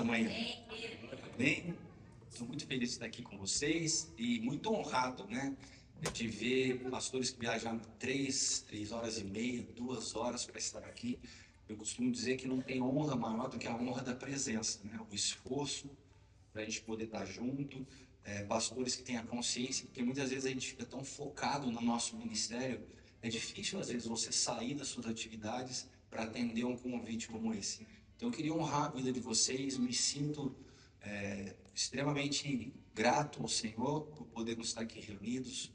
manhã. Bem, estou muito feliz de estar aqui com vocês e muito honrado, né? De ver pastores que viajaram 3 horas e meia, 2 horas para estar aqui. Eu costumo dizer que não tem honra maior do que a honra da presença, né? O esforço para a gente poder estar junto. Pastores que têm a consciência, porque muitas vezes a gente fica tão focado no nosso ministério, é difícil às vezes você sair das suas atividades para atender um convite como esse. Então eu queria honrar a vida de vocês, me sinto extremamente grato ao Senhor por podermos estar aqui reunidos,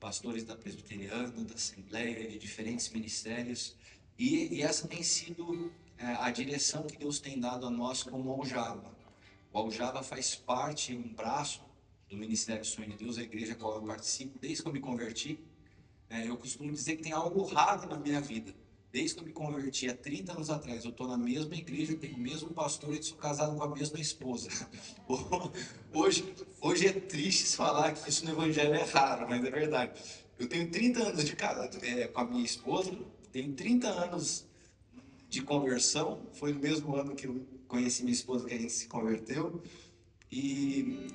pastores da Presbiteriana, da Assembleia, de diferentes ministérios, e essa tem sido a direção que Deus tem dado a nós como Aljava. O Aljava faz parte, um braço do Ministério Sonho de Deus, a igreja a qual eu participo, desde que eu me converti. Eu costumo dizer que tem algo raro na minha vida. Desde que eu me converti há 30 anos atrás, eu estou na mesma igreja, tenho o mesmo pastor e sou casado com a mesma esposa. Hoje é triste falar que isso no Evangelho é raro, mas é verdade. Eu tenho 30 anos de casado com a minha esposa, tenho 30 anos de conversão, foi no mesmo ano que eu conheci minha esposa que a gente se converteu. E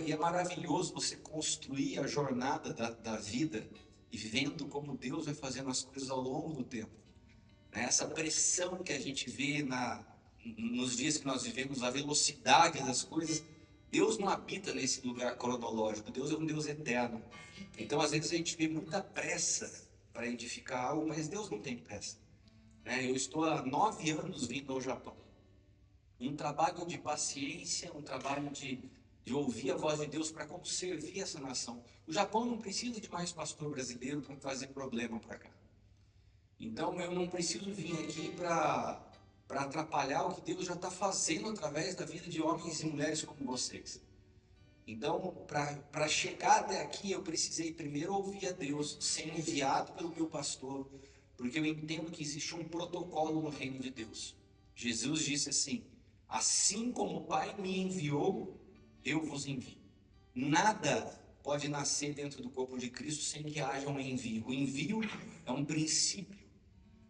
é maravilhoso você construir a jornada da vida e vendo como Deus vai fazendo as coisas ao longo do tempo. Essa pressão que a gente vê nos dias que nós vivemos, a velocidade das coisas, Deus não habita nesse lugar cronológico, Deus é um Deus eterno. Então, às vezes, a gente vê muita pressa para edificar algo, mas Deus não tem pressa. Eu estou há 9 anos vindo ao Japão. Um trabalho de paciência, um trabalho de ouvir a voz de Deus para como servir essa nação. O Japão não precisa de mais pastor brasileiro para trazer problema para cá. Então eu não preciso vir aqui para atrapalhar o que Deus já está fazendo através da vida de homens e mulheres como vocês. Então, para chegar até aqui, eu precisei primeiro ouvir a Deus, ser enviado pelo meu pastor, porque eu entendo que existe um protocolo no reino de Deus. Jesus disse assim: assim como o Pai me enviou, eu vos envio. Nada pode nascer dentro do corpo de Cristo sem que haja um envio. O envio é um princípio,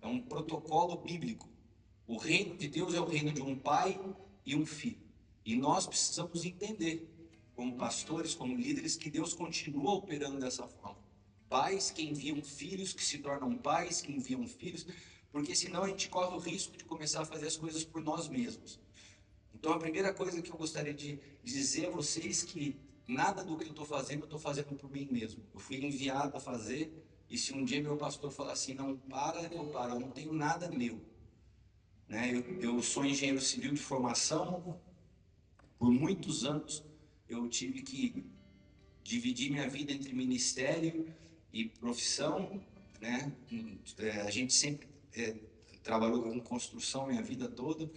é um protocolo bíblico. O reino de Deus é o reino de um pai e um filho. E nós precisamos entender, como pastores, como líderes, que Deus continua operando dessa forma. Pais que enviam filhos, que se tornam pais, que enviam filhos, porque senão a gente corre o risco de começar a fazer as coisas por nós mesmos. Então a primeira coisa que eu gostaria de dizer a vocês é que nada do que eu estou fazendo por mim mesmo. Eu fui enviado a fazer, e se um dia meu pastor falar assim, não, eu não tenho nada meu. Eu sou engenheiro civil de formação, por muitos anos eu tive que dividir minha vida entre ministério e profissão. A gente sempre trabalhou com construção minha vida toda,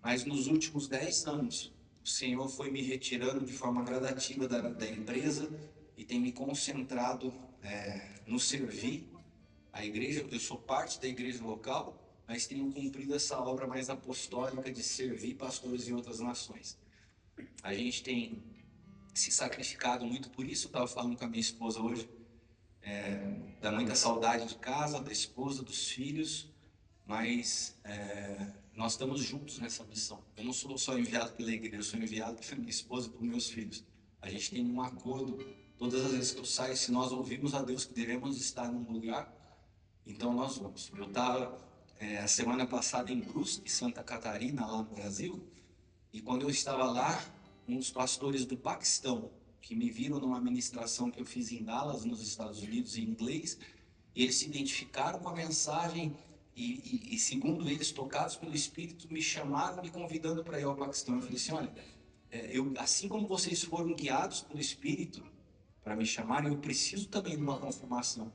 mas nos últimos 10 anos o Senhor foi me retirando de forma gradativa da empresa e tem me concentrado no servir a igreja. Eu sou parte da igreja local, mas tenho cumprido essa obra mais apostólica de servir pastores em outras nações. A gente tem se sacrificado muito por isso. Eu estava falando com a minha esposa hoje, dá muita saudade de casa, da esposa, dos filhos, mas nós estamos juntos nessa missão. Eu não sou só enviado pela igreja, eu sou enviado pela minha esposa e pelos meus filhos. A gente tem um acordo, todas as vezes que eu saio, se nós ouvimos a Deus que devemos estar num lugar, então nós vamos. Eu estava a semana passada em Brusque, Santa Catarina, lá no Brasil, e quando eu estava lá, uns pastores do Paquistão, que me viram numa ministração que eu fiz em Dallas, nos Estados Unidos, em inglês, e eles se identificaram com a mensagem e segundo eles, tocados pelo Espírito, me chamaram, me convidando para ir ao Paquistão. Eu falei assim, olha, assim como vocês foram guiados pelo Espírito para me chamarem, eu preciso também de uma confirmação.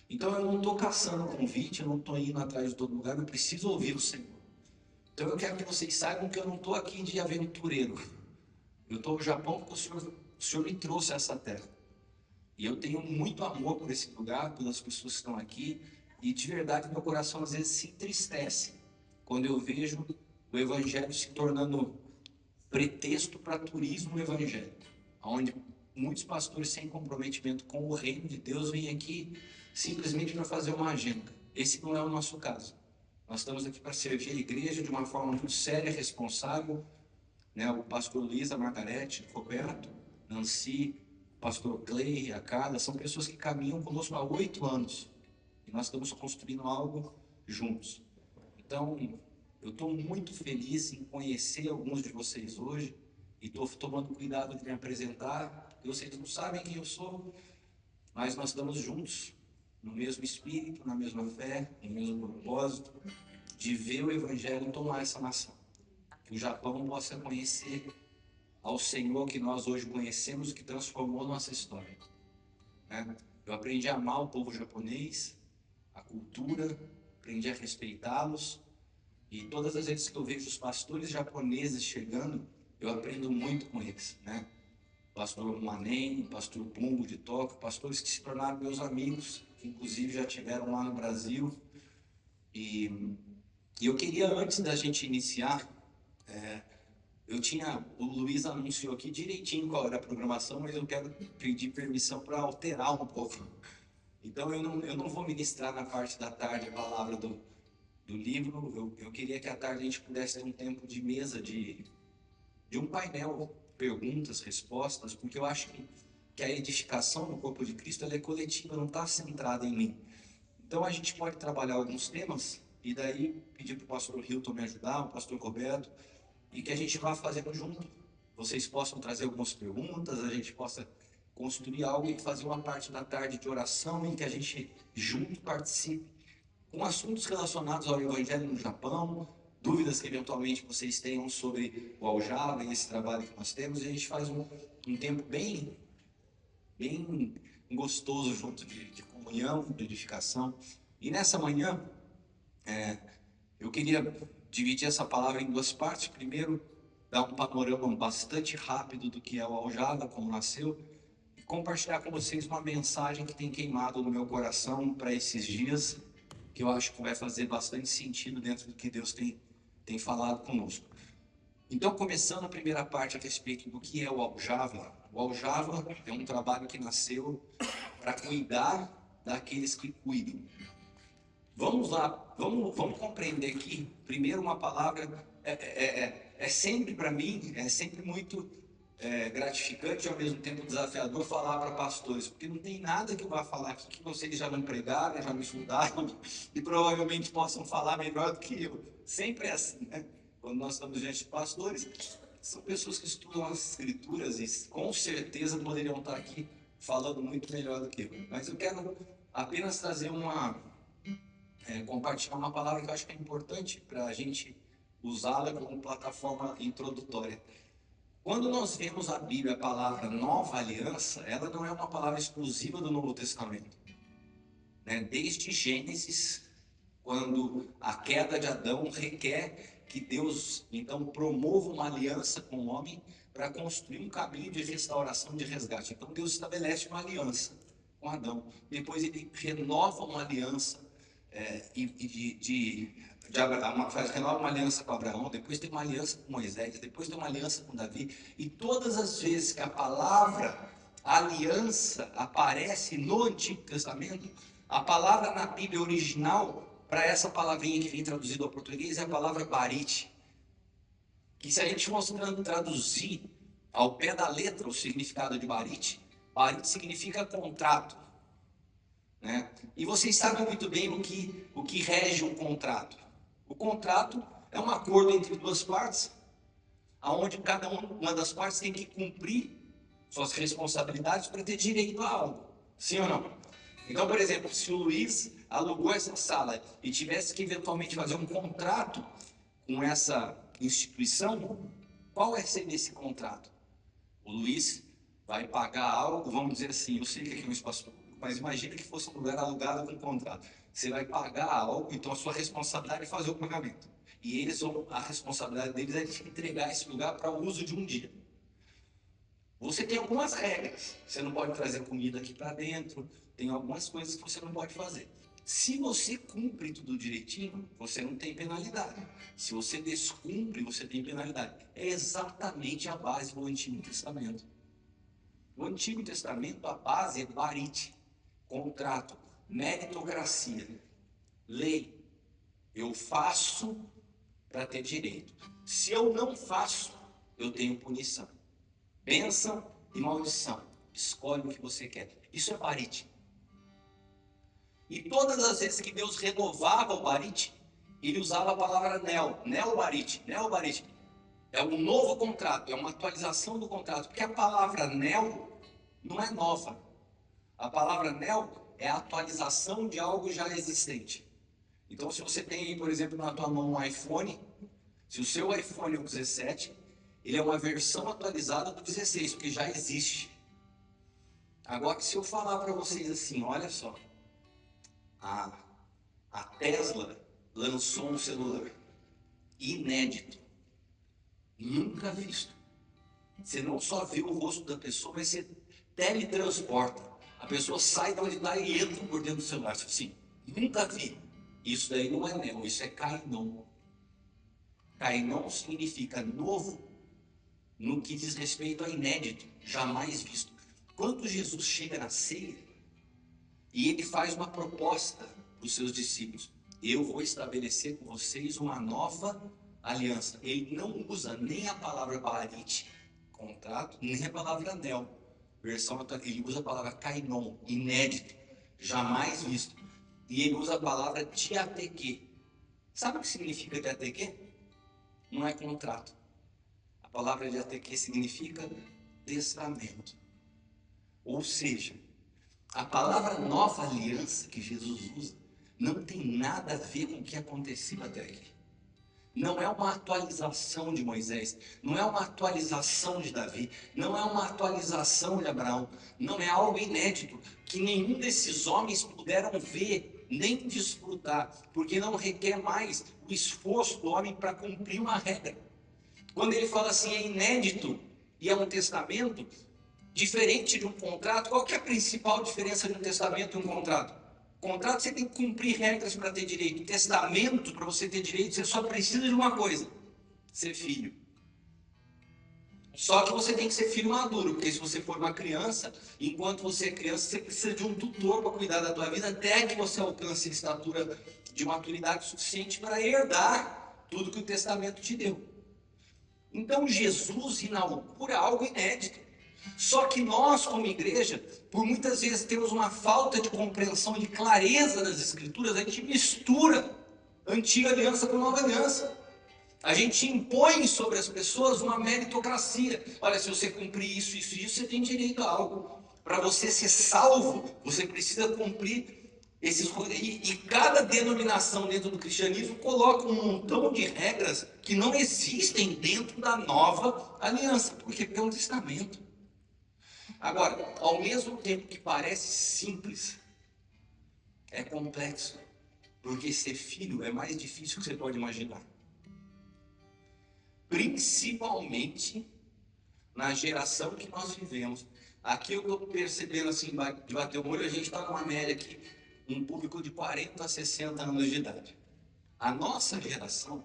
Então eu não estou caçando convite, eu não estou indo atrás de todo lugar, eu preciso ouvir o Senhor. Então eu quero que vocês saibam que eu não estou aqui de aventureiro. Eu estou no Japão porque o Senhor me trouxe a essa terra. E eu tenho muito amor por esse lugar, pelas pessoas que estão aqui. E de verdade meu coração às vezes se entristece quando eu vejo o Evangelho se tornando pretexto para turismo evangélico, onde muitos pastores sem comprometimento com o reino de Deus vêm aqui simplesmente para fazer uma agenda. Esse não é o nosso caso. Nós estamos aqui para servir a igreja de uma forma muito séria, responsável, né? O pastor Luiz, a Margarete, o Roberto, Nancy, o pastor Clay, a Carla, são pessoas que caminham conosco há 8 anos. E nós estamos construindo algo juntos. Então, eu estou muito feliz em conhecer alguns de vocês hoje e estou tomando cuidado de me apresentar. Vocês não sabem quem eu sou, mas nós estamos juntos, no mesmo espírito, na mesma fé, no mesmo propósito, de ver o Evangelho tomar essa nação. Que o Japão possa conhecer ao Senhor que nós hoje conhecemos, que transformou nossa história, né? Eu aprendi a amar o povo japonês, a cultura, aprendi a respeitá-los, e todas as vezes que eu vejo os pastores japoneses chegando, eu aprendo muito com eles, né? Pastor Manen, pastor Pumbo de Tóquio, pastores que se tornaram meus amigos, que inclusive já tiveram lá no Brasil. E eu queria, antes da gente iniciar, o Luiz anunciou aqui direitinho qual era a programação, mas eu quero pedir permissão para alterar um pouco. Então eu não vou ministrar na parte da tarde a palavra do livro. Eu queria que à tarde a gente pudesse ter um tempo de mesa, de um painel, perguntas, respostas, porque eu acho que a edificação no corpo de Cristo ela é coletiva, não está centrada em mim. Então a gente pode trabalhar alguns temas e daí pedir para o pastor Hilton me ajudar, o pastor Roberto, e que a gente vá fazendo junto. Vocês possam trazer algumas perguntas, a gente possa construir algo e fazer uma parte da tarde de oração em que a gente junto participe com assuntos relacionados ao Evangelho no Japão, dúvidas que eventualmente vocês tenham sobre o Aljava e esse trabalho que nós temos, e a gente faz um tempo bem gostoso junto de comunhão, de edificação. E nessa manhã, eu queria dividir essa palavra em duas partes. Primeiro, dar um panorama bastante rápido do que é o Aljava, como nasceu, e compartilhar com vocês uma mensagem que tem queimado no meu coração para esses dias, que eu acho que vai fazer bastante sentido dentro do que Deus tem falado conosco. Então, começando a primeira parte a respeito do que é o Aljava. O Aljava é um trabalho que nasceu para cuidar daqueles que cuidam. Vamos lá, vamos compreender aqui, primeiro uma palavra, sempre para mim, é sempre muito gratificante e ao mesmo tempo desafiador falar para pastores, porque não tem nada que eu vá falar aqui que vocês já não pregaram, já me estudaram e provavelmente possam falar melhor do que eu. Sempre é assim, né? Quando nós estamos diante de pastores, são pessoas que estudam as escrituras e com certeza poderiam estar aqui falando muito melhor do que eu. Mas eu quero apenas trazer compartilhar uma palavra que eu acho que é importante para a gente usá-la como plataforma introdutória. Quando nós vemos a Bíblia, a palavra Nova Aliança, ela não é uma palavra exclusiva do Novo Testamento, né? Desde Gênesis, quando a queda de Adão requer que Deus, então, promova uma aliança com o homem para construir um caminho de restauração, de resgate. Então, Deus estabelece uma aliança com Adão. Depois ele renova uma aliança renova uma aliança com Abraão, depois tem uma aliança com Moisés, depois tem uma aliança com Davi, e todas as vezes que a palavra aliança aparece no Antigo Testamento, a palavra na Bíblia original, para essa palavrinha que vem traduzida ao português, é a palavra barit, que se a gente fosse traduzir ao pé da letra o significado de barit significa contrato, né? E vocês sabem muito bem o que rege um contrato. O contrato é um acordo entre duas partes, onde cada uma das partes tem que cumprir suas responsabilidades para ter direito a algo. Sim ou não? Então, por exemplo, se o Luiz alugou essa sala e tivesse que eventualmente fazer um contrato com essa instituição, qual ser esse contrato? O Luiz vai pagar algo, vamos dizer assim, eu sei que aqui é um espaço público, mas imagina que fosse um lugar alugado com contrato. Você vai pagar algo, então a sua responsabilidade é fazer o pagamento. E a responsabilidade deles é de entregar esse lugar para o uso de um dia. Você tem algumas regras. Você não pode trazer comida aqui para dentro, tem algumas coisas que você não pode fazer. Se você cumpre tudo direitinho, você não tem penalidade. Se você descumpre, você tem penalidade. É exatamente a base do Antigo Testamento. No Antigo Testamento, a base é barit, contrato, meritocracia, lei. Eu faço para ter direito. Se eu não faço, eu tenho punição. Bênção e maldição. Escolhe o que você quer. Isso é barite. E todas as vezes que Deus renovava o barite, ele usava a palavra neobarite. Neobarite é um novo contrato, é uma atualização do contrato. Porque a palavra neo não é nova. A palavra neo é a atualização de algo já existente. Então, se você tem aí, por exemplo, na tua mão um iPhone, se o seu iPhone é o 17, ele é uma versão atualizada do 16, porque já existe. Agora, se eu falar para vocês assim, olha só, a Tesla lançou um celular inédito, nunca visto. Você não só vê o rosto da pessoa, mas você teletransporta. A pessoa sai de onde está e entra por dentro do celular. Assim, nunca vi. Isso daí não é neo, isso é kainon. Kainon significa novo no que diz respeito a inédito, jamais visto. Quando Jesus chega na ceia e ele faz uma proposta para os seus discípulos, eu vou estabelecer com vocês uma nova aliança. Ele não usa nem a palavra barite, contrato, nem a palavra anel. Ele usa a palavra kainon, inédito, jamais visto. E ele usa a palavra diateque. Sabe o que significa diateque? Não é contrato. A palavra diateque significa testamento. Ou seja, a palavra nova aliança que Jesus usa não tem nada a ver com o que aconteceu até aqui. Não é uma atualização de Moisés, não é uma atualização de Davi, não é uma atualização de Abraão, não é algo inédito que nenhum desses homens puderam ver nem desfrutar, porque não requer mais o esforço do homem para cumprir uma regra. Quando ele fala assim, é inédito e é um testamento, diferente de um contrato, qual que é a principal diferença de um testamento e um contrato? Contrato você tem que cumprir regras para ter direito. Testamento, para você ter direito, você só precisa de uma coisa: ser filho. Só que você tem que ser filho maduro, porque se você for uma criança, enquanto você é criança, você precisa de um tutor para cuidar da tua vida até que você alcance a estatura de maturidade suficiente para herdar tudo que o testamento te deu. Então Jesus inaugura algo inédito. Só que nós, como igreja, por muitas vezes temos uma falta de compreensão, de clareza das Escrituras. A gente mistura antiga aliança com nova aliança. A gente impõe sobre as pessoas uma meritocracia. Olha, se você cumprir isso, isso e isso, você tem direito a algo. Para você ser salvo, você precisa cumprir esses... E cada denominação dentro do cristianismo coloca um montão de regras que não existem dentro da nova aliança. Por quê? Porque é um testamento. Agora, ao mesmo tempo que parece simples, é complexo, porque ser filho é mais difícil que você pode imaginar. Principalmente na geração que nós vivemos. Aqui eu estou percebendo assim, de bater o olho, a gente está numa média aqui, um público de 40 a 60 anos de idade. A nossa geração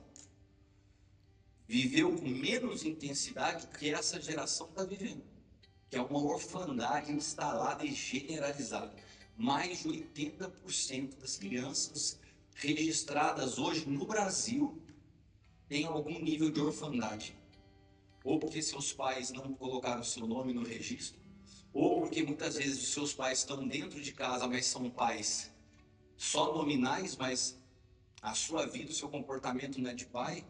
viveu com menos intensidade que essa geração está vivendo, que é uma orfandade instalada e generalizada. Mais de 80% das crianças registradas hoje no Brasil têm algum nível de orfandade. Ou porque seus pais não colocaram seu nome no registro, ou porque muitas vezes os seus pais estão dentro de casa, mas são pais só nominais, mas a sua vida, o seu comportamento não é de pai.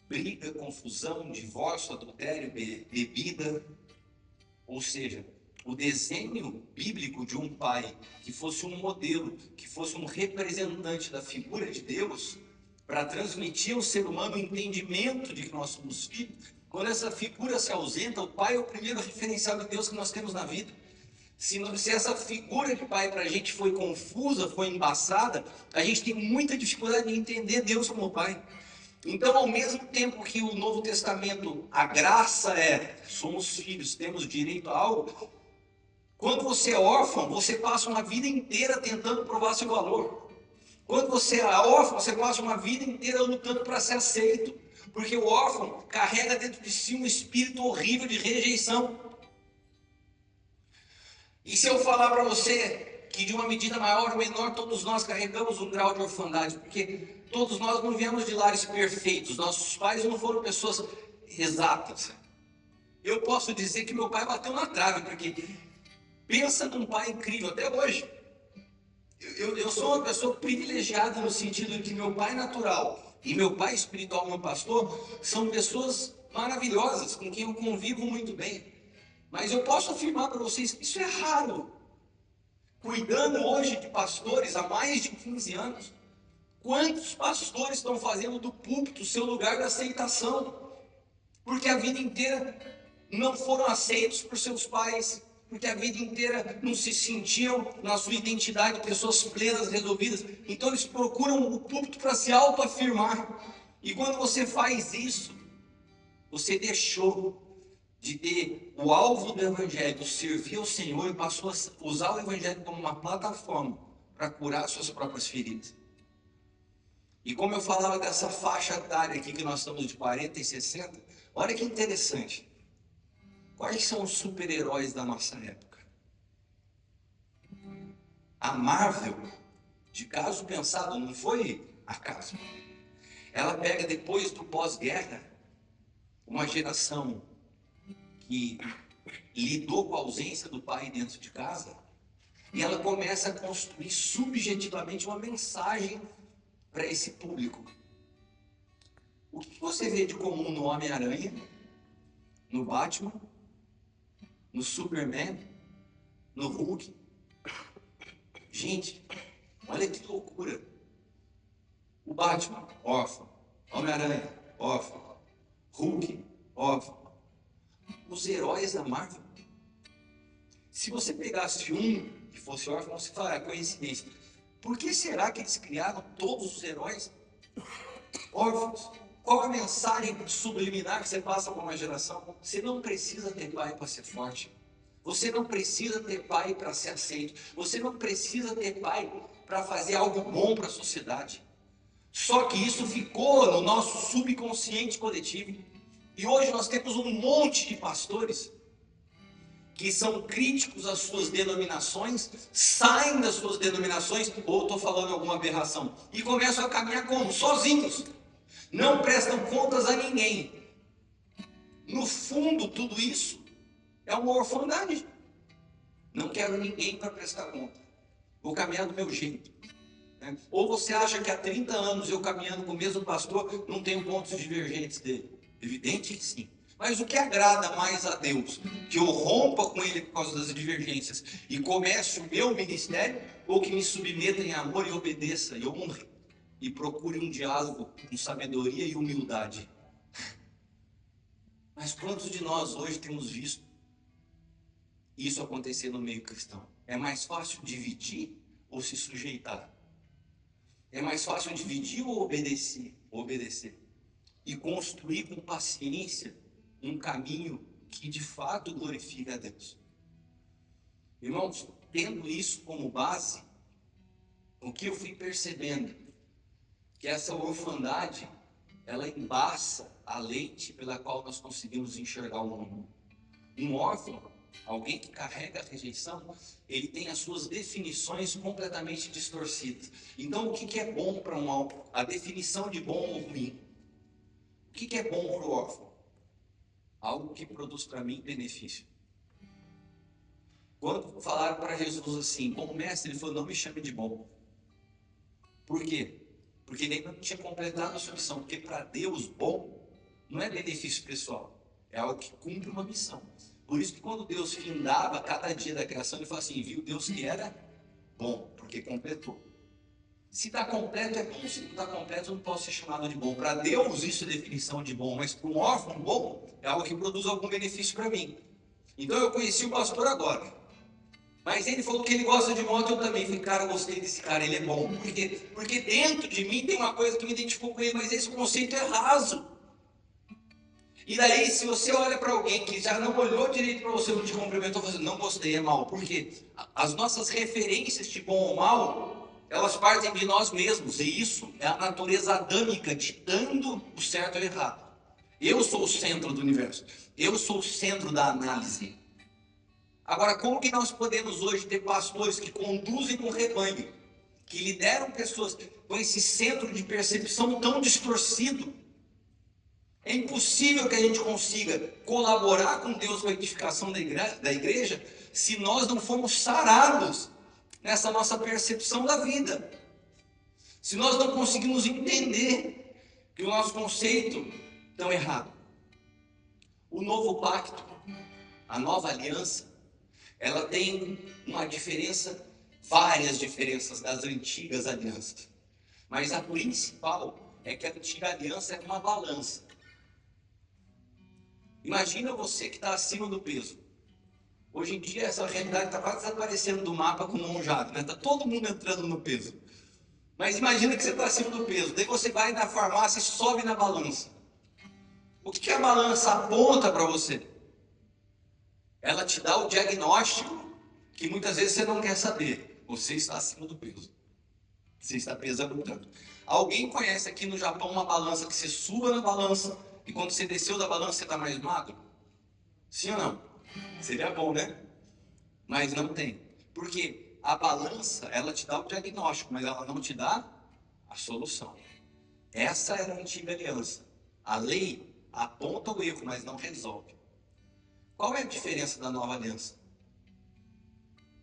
Briga, confusão, divórcio, adultério, bebida. Ou seja, o desenho bíblico de um pai que fosse um modelo, que fosse um representante da figura de Deus, para transmitir ao ser humano o entendimento de que nós somos filhos, quando essa figura se ausenta, o pai é o primeiro referencial de Deus que nós temos na vida. Se essa figura de pai para a gente foi confusa, foi embaçada, a gente tem muita dificuldade de entender Deus como pai. Então, ao mesmo tempo que o Novo Testamento, a graça somos filhos, temos direito a algo, quando você é órfão, você passa uma vida inteira tentando provar seu valor. Quando você é órfão, você passa uma vida inteira lutando para ser aceito, porque o órfão carrega dentro de si um espírito horrível de rejeição. E se eu falar para você que de uma medida maior ou menor, todos nós carregamos um grau de orfandade, porque todos nós não viemos de lares perfeitos, nossos pais não foram pessoas exatas. Eu posso dizer que meu pai bateu na trave, porque pensa num pai incrível até hoje. Eu sou uma pessoa privilegiada no sentido de que meu pai natural e meu pai espiritual, meu pastor, são pessoas maravilhosas, com quem eu convivo muito bem. Mas eu posso afirmar para vocês que isso é raro. Cuidando hoje de pastores há mais de 15 anos, quantos pastores estão fazendo do púlpito o seu lugar de aceitação? Porque a vida inteira não foram aceitos por seus pais, porque a vida inteira não se sentiam na sua identidade pessoas plenas, resolvidas. Então eles procuram o púlpito para se autoafirmar. E quando você faz isso, você deixou de ter o alvo do evangelho, servir ao Senhor, e passou a usar o evangelho como uma plataforma para curar suas próprias feridas. E como eu falava dessa faixa etária aqui, que nós estamos de 40 e 60, olha que interessante. Quais são os super-heróis da nossa época? A Marvel, de caso pensado, não foi acaso. Ela pega, depois do pós-guerra, uma geração que lidou com a ausência do pai dentro de casa, e ela começa a construir subjetivamente uma mensagem para esse público. O que você vê de comum no Homem-Aranha, no Batman, no Superman, no Hulk? Gente, olha que loucura. O Batman, órfão. Homem-Aranha, órfão. Hulk, órfão. Os heróis da Marvel. Se você pegasse um que fosse órfão, você falaria, coincidência. Por que será que eles criaram todos os heróis órfãos? Qual a mensagem subliminar que você passa para uma geração? Você não precisa ter pai para ser forte. Você não precisa ter pai para ser aceito. Você não precisa ter pai para fazer algo bom para a sociedade. Só que isso ficou no nosso subconsciente coletivo. E hoje nós temos um monte de pastores que são críticos às suas denominações, saem das suas denominações, ou estou falando alguma aberração, e começam a caminhar como? Sozinhos. Não prestam contas a ninguém. No fundo, tudo isso é uma orfandade. Não quero ninguém para prestar conta. Vou caminhar do meu jeito. Ou você acha que há 30 anos eu caminhando com o mesmo pastor, não tenho pontos divergentes dele? Evidente que sim. Mas o que agrada mais a Deus? Que eu rompa com ele por causa das divergências e comece o meu ministério, ou que me submeta em amor e obedeça e honre e procure um diálogo com sabedoria e humildade? Mas quantos de nós hoje temos visto isso acontecer no meio cristão? É mais fácil dividir ou se sujeitar? É mais fácil dividir ou obedecer? E construir com paciência um caminho que de fato glorifique a Deus. Irmãos, tendo isso como base, o que eu fui percebendo? Que essa orfandade, ela embaça a lente pela qual nós conseguimos enxergar o mundo. Um órfão, alguém que carrega a rejeição, ele tem as suas definições completamente distorcidas. Então, o que é bom para um órfão? A definição de bom ou ruim. O que é bom para o órfão? Algo que produz para mim benefício. Quando falaram para Jesus assim, bom mestre, ele falou, não me chame de bom. Por quê? Porque ele ainda não tinha completado a sua missão. Porque para Deus, bom não é benefício pessoal, é algo que cumpre uma missão. Por isso que quando Deus findava cada dia da criação, ele falou assim, viu Deus que era bom, porque completou. Se está completo é bom, se não está completo eu não posso ser chamado de bom. Para Deus isso é definição de bom, mas para um órfão, bom é algo que produz algum benefício para mim. Então eu conheci o pastor agora, mas ele falou que ele gosta de moto, eu também. Falei, cara, eu gostei desse cara, ele é bom. Por quê? Porque dentro de mim tem uma coisa que me identificou com ele, mas esse conceito é raso. E daí, se você olha para alguém que já não olhou direito para você, não te cumprimentou, você não gostei, é mal. Por quê? As nossas referências de bom ou mal, elas partem de nós mesmos, e isso é a natureza adâmica ditando o certo ou errado. Eu sou o centro do universo, eu sou o centro da análise. Agora, como que nós podemos hoje ter pastores que conduzem um rebanho, que lideram pessoas com esse centro de percepção tão distorcido? É impossível que a gente consiga colaborar com Deus com a edificação da igreja se nós não formos sarados nessa nossa percepção da vida. Se nós não conseguimos entender que o nosso conceito está errado. O novo pacto, a nova aliança, ela tem uma diferença, várias diferenças das antigas alianças. Mas a principal é que a antiga aliança é uma balança. Imagina você que está acima do peso. Hoje em dia essa realidade está quase desaparecendo do mapa com mão jado, né? Está todo mundo entrando no peso. Mas imagina que você está acima do peso. Daí você vai na farmácia e sobe na balança. O que a balança aponta para você? Ela te dá o diagnóstico que muitas vezes você não quer saber. Você está acima do peso. Você está pesando tanto. Alguém conhece aqui no Japão uma balança que você suba na balança e quando você desceu da balança você está mais magro? Sim ou não? Seria bom, né? Mas não tem. Porque a balança, ela te dá o diagnóstico, mas ela não te dá a solução. Essa era a antiga aliança. A lei aponta o erro, mas não resolve. Qual é a diferença da nova aliança?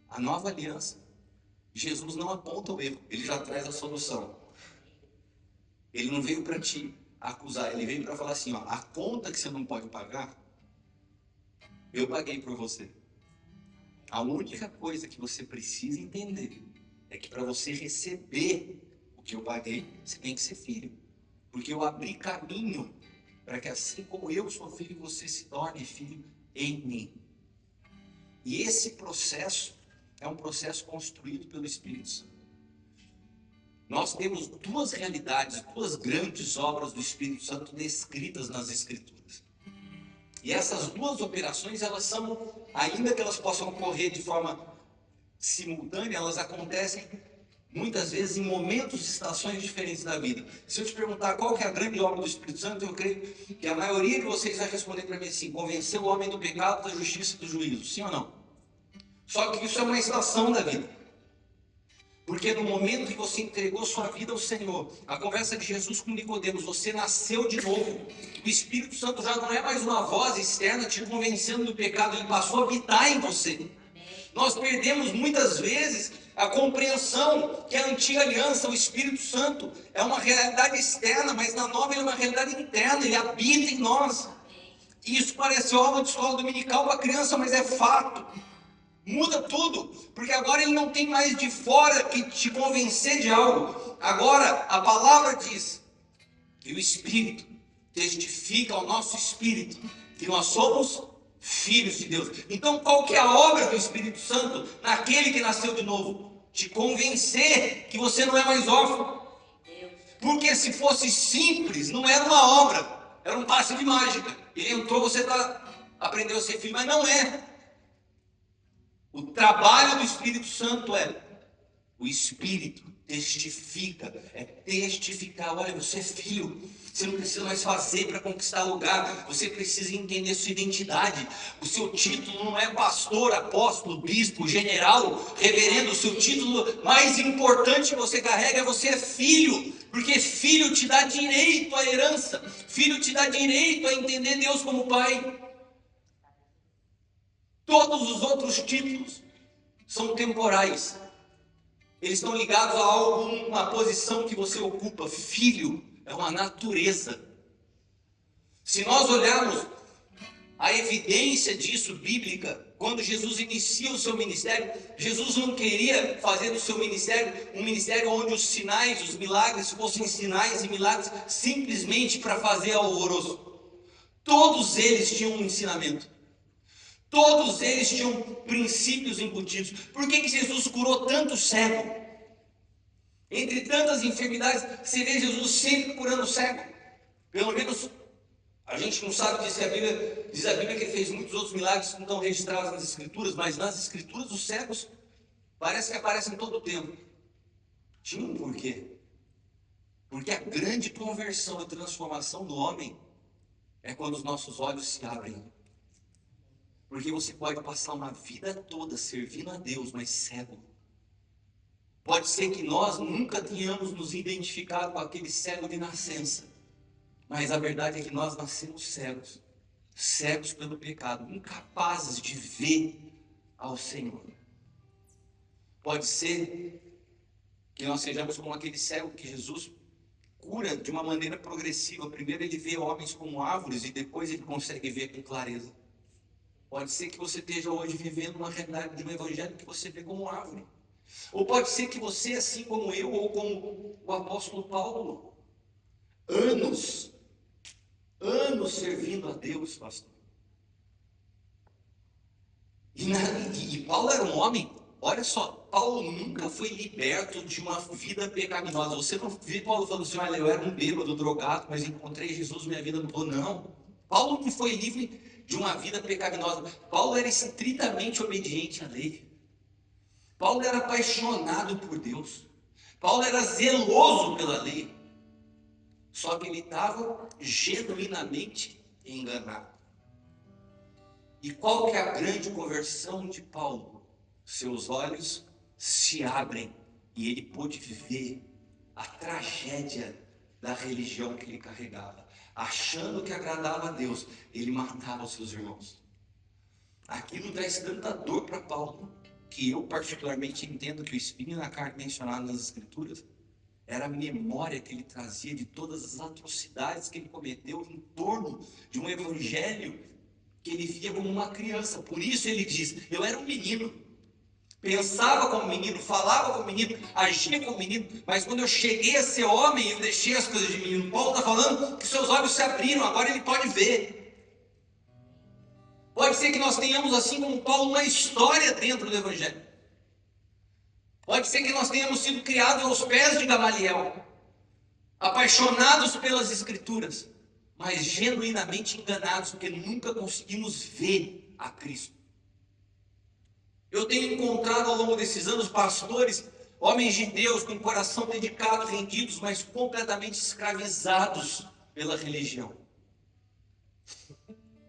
A nova aliança, Jesus não aponta o erro, ele já traz a solução. Ele não veio para te acusar, ele veio para falar assim, ó, a conta que você não pode pagar, eu paguei por você. A única coisa que você precisa entender é que para você receber o que eu paguei, você tem que ser filho. Porque eu abri caminho para que assim como eu sou filho, você se torne filho em mim. E esse processo é um processo construído pelo Espírito Santo. Nós temos duas realidades, duas grandes obras do Espírito Santo descritas nas Escrituras. E essas duas operações, elas são, ainda que elas possam ocorrer de forma simultânea, elas acontecem muitas vezes em momentos e estações diferentes da vida. Se eu te perguntar qual que é a grande obra do Espírito Santo, eu creio que a maioria de vocês vai responder para mim assim, convencer o homem do pecado, da justiça e do juízo, sim ou não? Só que isso é uma estação da vida. Porque no momento que você entregou sua vida ao Senhor, a conversa de Jesus com Nicodemos, você nasceu de novo. O Espírito Santo já não é mais uma voz externa te convencendo do pecado, ele passou a habitar em você. Nós perdemos muitas vezes a compreensão que a antiga aliança, o Espírito Santo, é uma realidade externa, mas na nova ele é uma realidade interna, ele habita em nós. E isso parece aula de escola dominical para criança, mas é fato. Muda tudo, porque agora ele não tem mais de fora que te convencer de algo. Agora a palavra diz que o Espírito testifica ao nosso espírito que nós somos filhos de Deus. Então qual que é a obra do Espírito Santo naquele que nasceu de novo? Te convencer que você não é mais órfão. Porque se fosse simples, não era uma obra, era um passe de mágica. Ele entrou, você aprendeu a ser filho, mas não é. O trabalho do Espírito Santo é, o Espírito testifica, é testificar, olha, você é filho, você não precisa mais fazer para conquistar lugar, você precisa entender sua identidade, o seu título não é pastor, apóstolo, bispo, general, reverendo, o seu título mais importante que você carrega é você é filho, porque filho te dá direito à herança, filho te dá direito a entender Deus como Pai. Todos os outros títulos são temporais. Eles estão ligados a algo, uma posição que você ocupa. Filho é uma natureza. Se nós olharmos a evidência disso bíblica, quando Jesus inicia o seu ministério, Jesus não queria fazer do seu ministério um ministério onde os sinais, os milagres fossem sinais e milagres simplesmente para fazer alvoroço. Todos eles tinham um ensinamento. Todos eles tinham princípios embutidos. Por que Jesus curou tanto cego? Entre tantas enfermidades, você vê Jesus sempre curando cego. Pelo menos, a gente não sabe disso, diz a Bíblia que ele fez muitos outros milagres que não estão registrados nas Escrituras, mas nas Escrituras os cegos parece que aparecem todo o tempo. Tinha um porquê. Porque a grande conversão e transformação do homem é quando os nossos olhos se abrem. Porque você pode passar uma vida toda servindo a Deus, mas cego. Pode ser que nós nunca tenhamos nos identificado com aquele cego de nascença. Mas a verdade é que nós nascemos cegos, cegos pelo pecado, incapazes de ver ao Senhor. Pode ser que nós sejamos como aquele cego que Jesus cura de uma maneira progressiva. Primeiro ele vê homens como árvores e depois ele consegue ver com clareza. Pode ser que você esteja hoje vivendo uma realidade de um evangelho que você vê como árvore. Ou pode ser que você, assim como eu, ou como o apóstolo Paulo, anos servindo a Deus, pastor. E Paulo era um homem, olha só, Paulo nunca foi liberto de uma vida pecaminosa. Você não vê Paulo falando assim, olha, eu era um bêbado, drogado, mas encontrei Jesus, minha vida mudou. Não, Paulo não foi livre de uma vida pecaminosa. Paulo era estritamente obediente à lei. Paulo era apaixonado por Deus. Paulo era zeloso pela lei. Só que ele estava genuinamente enganado. E qual que é a grande conversão de Paulo? Seus olhos se abrem e ele pôde ver a tragédia da religião que ele carregava. Achando que agradava a Deus, ele matava os seus irmãos. Aquilo traz tanta dor para Paulo, que eu particularmente entendo que o espinho na carne mencionado nas Escrituras era a memória que ele trazia de todas as atrocidades que ele cometeu em torno de um evangelho que ele via como uma criança. Por isso ele diz, eu era um menino, pensava como menino, falava como menino, agia como menino, mas quando eu cheguei a ser homem, eu deixei as coisas de menino. Paulo está falando que seus olhos se abriram, agora ele pode ver. Pode ser que nós tenhamos, assim como Paulo, uma história dentro do evangelho. Pode ser que nós tenhamos sido criados aos pés de Gamaliel, apaixonados pelas Escrituras, mas genuinamente enganados, porque nunca conseguimos ver a Cristo. Eu tenho encontrado ao longo desses anos pastores, homens de Deus com coração dedicado, rendidos, mas completamente escravizados pela religião.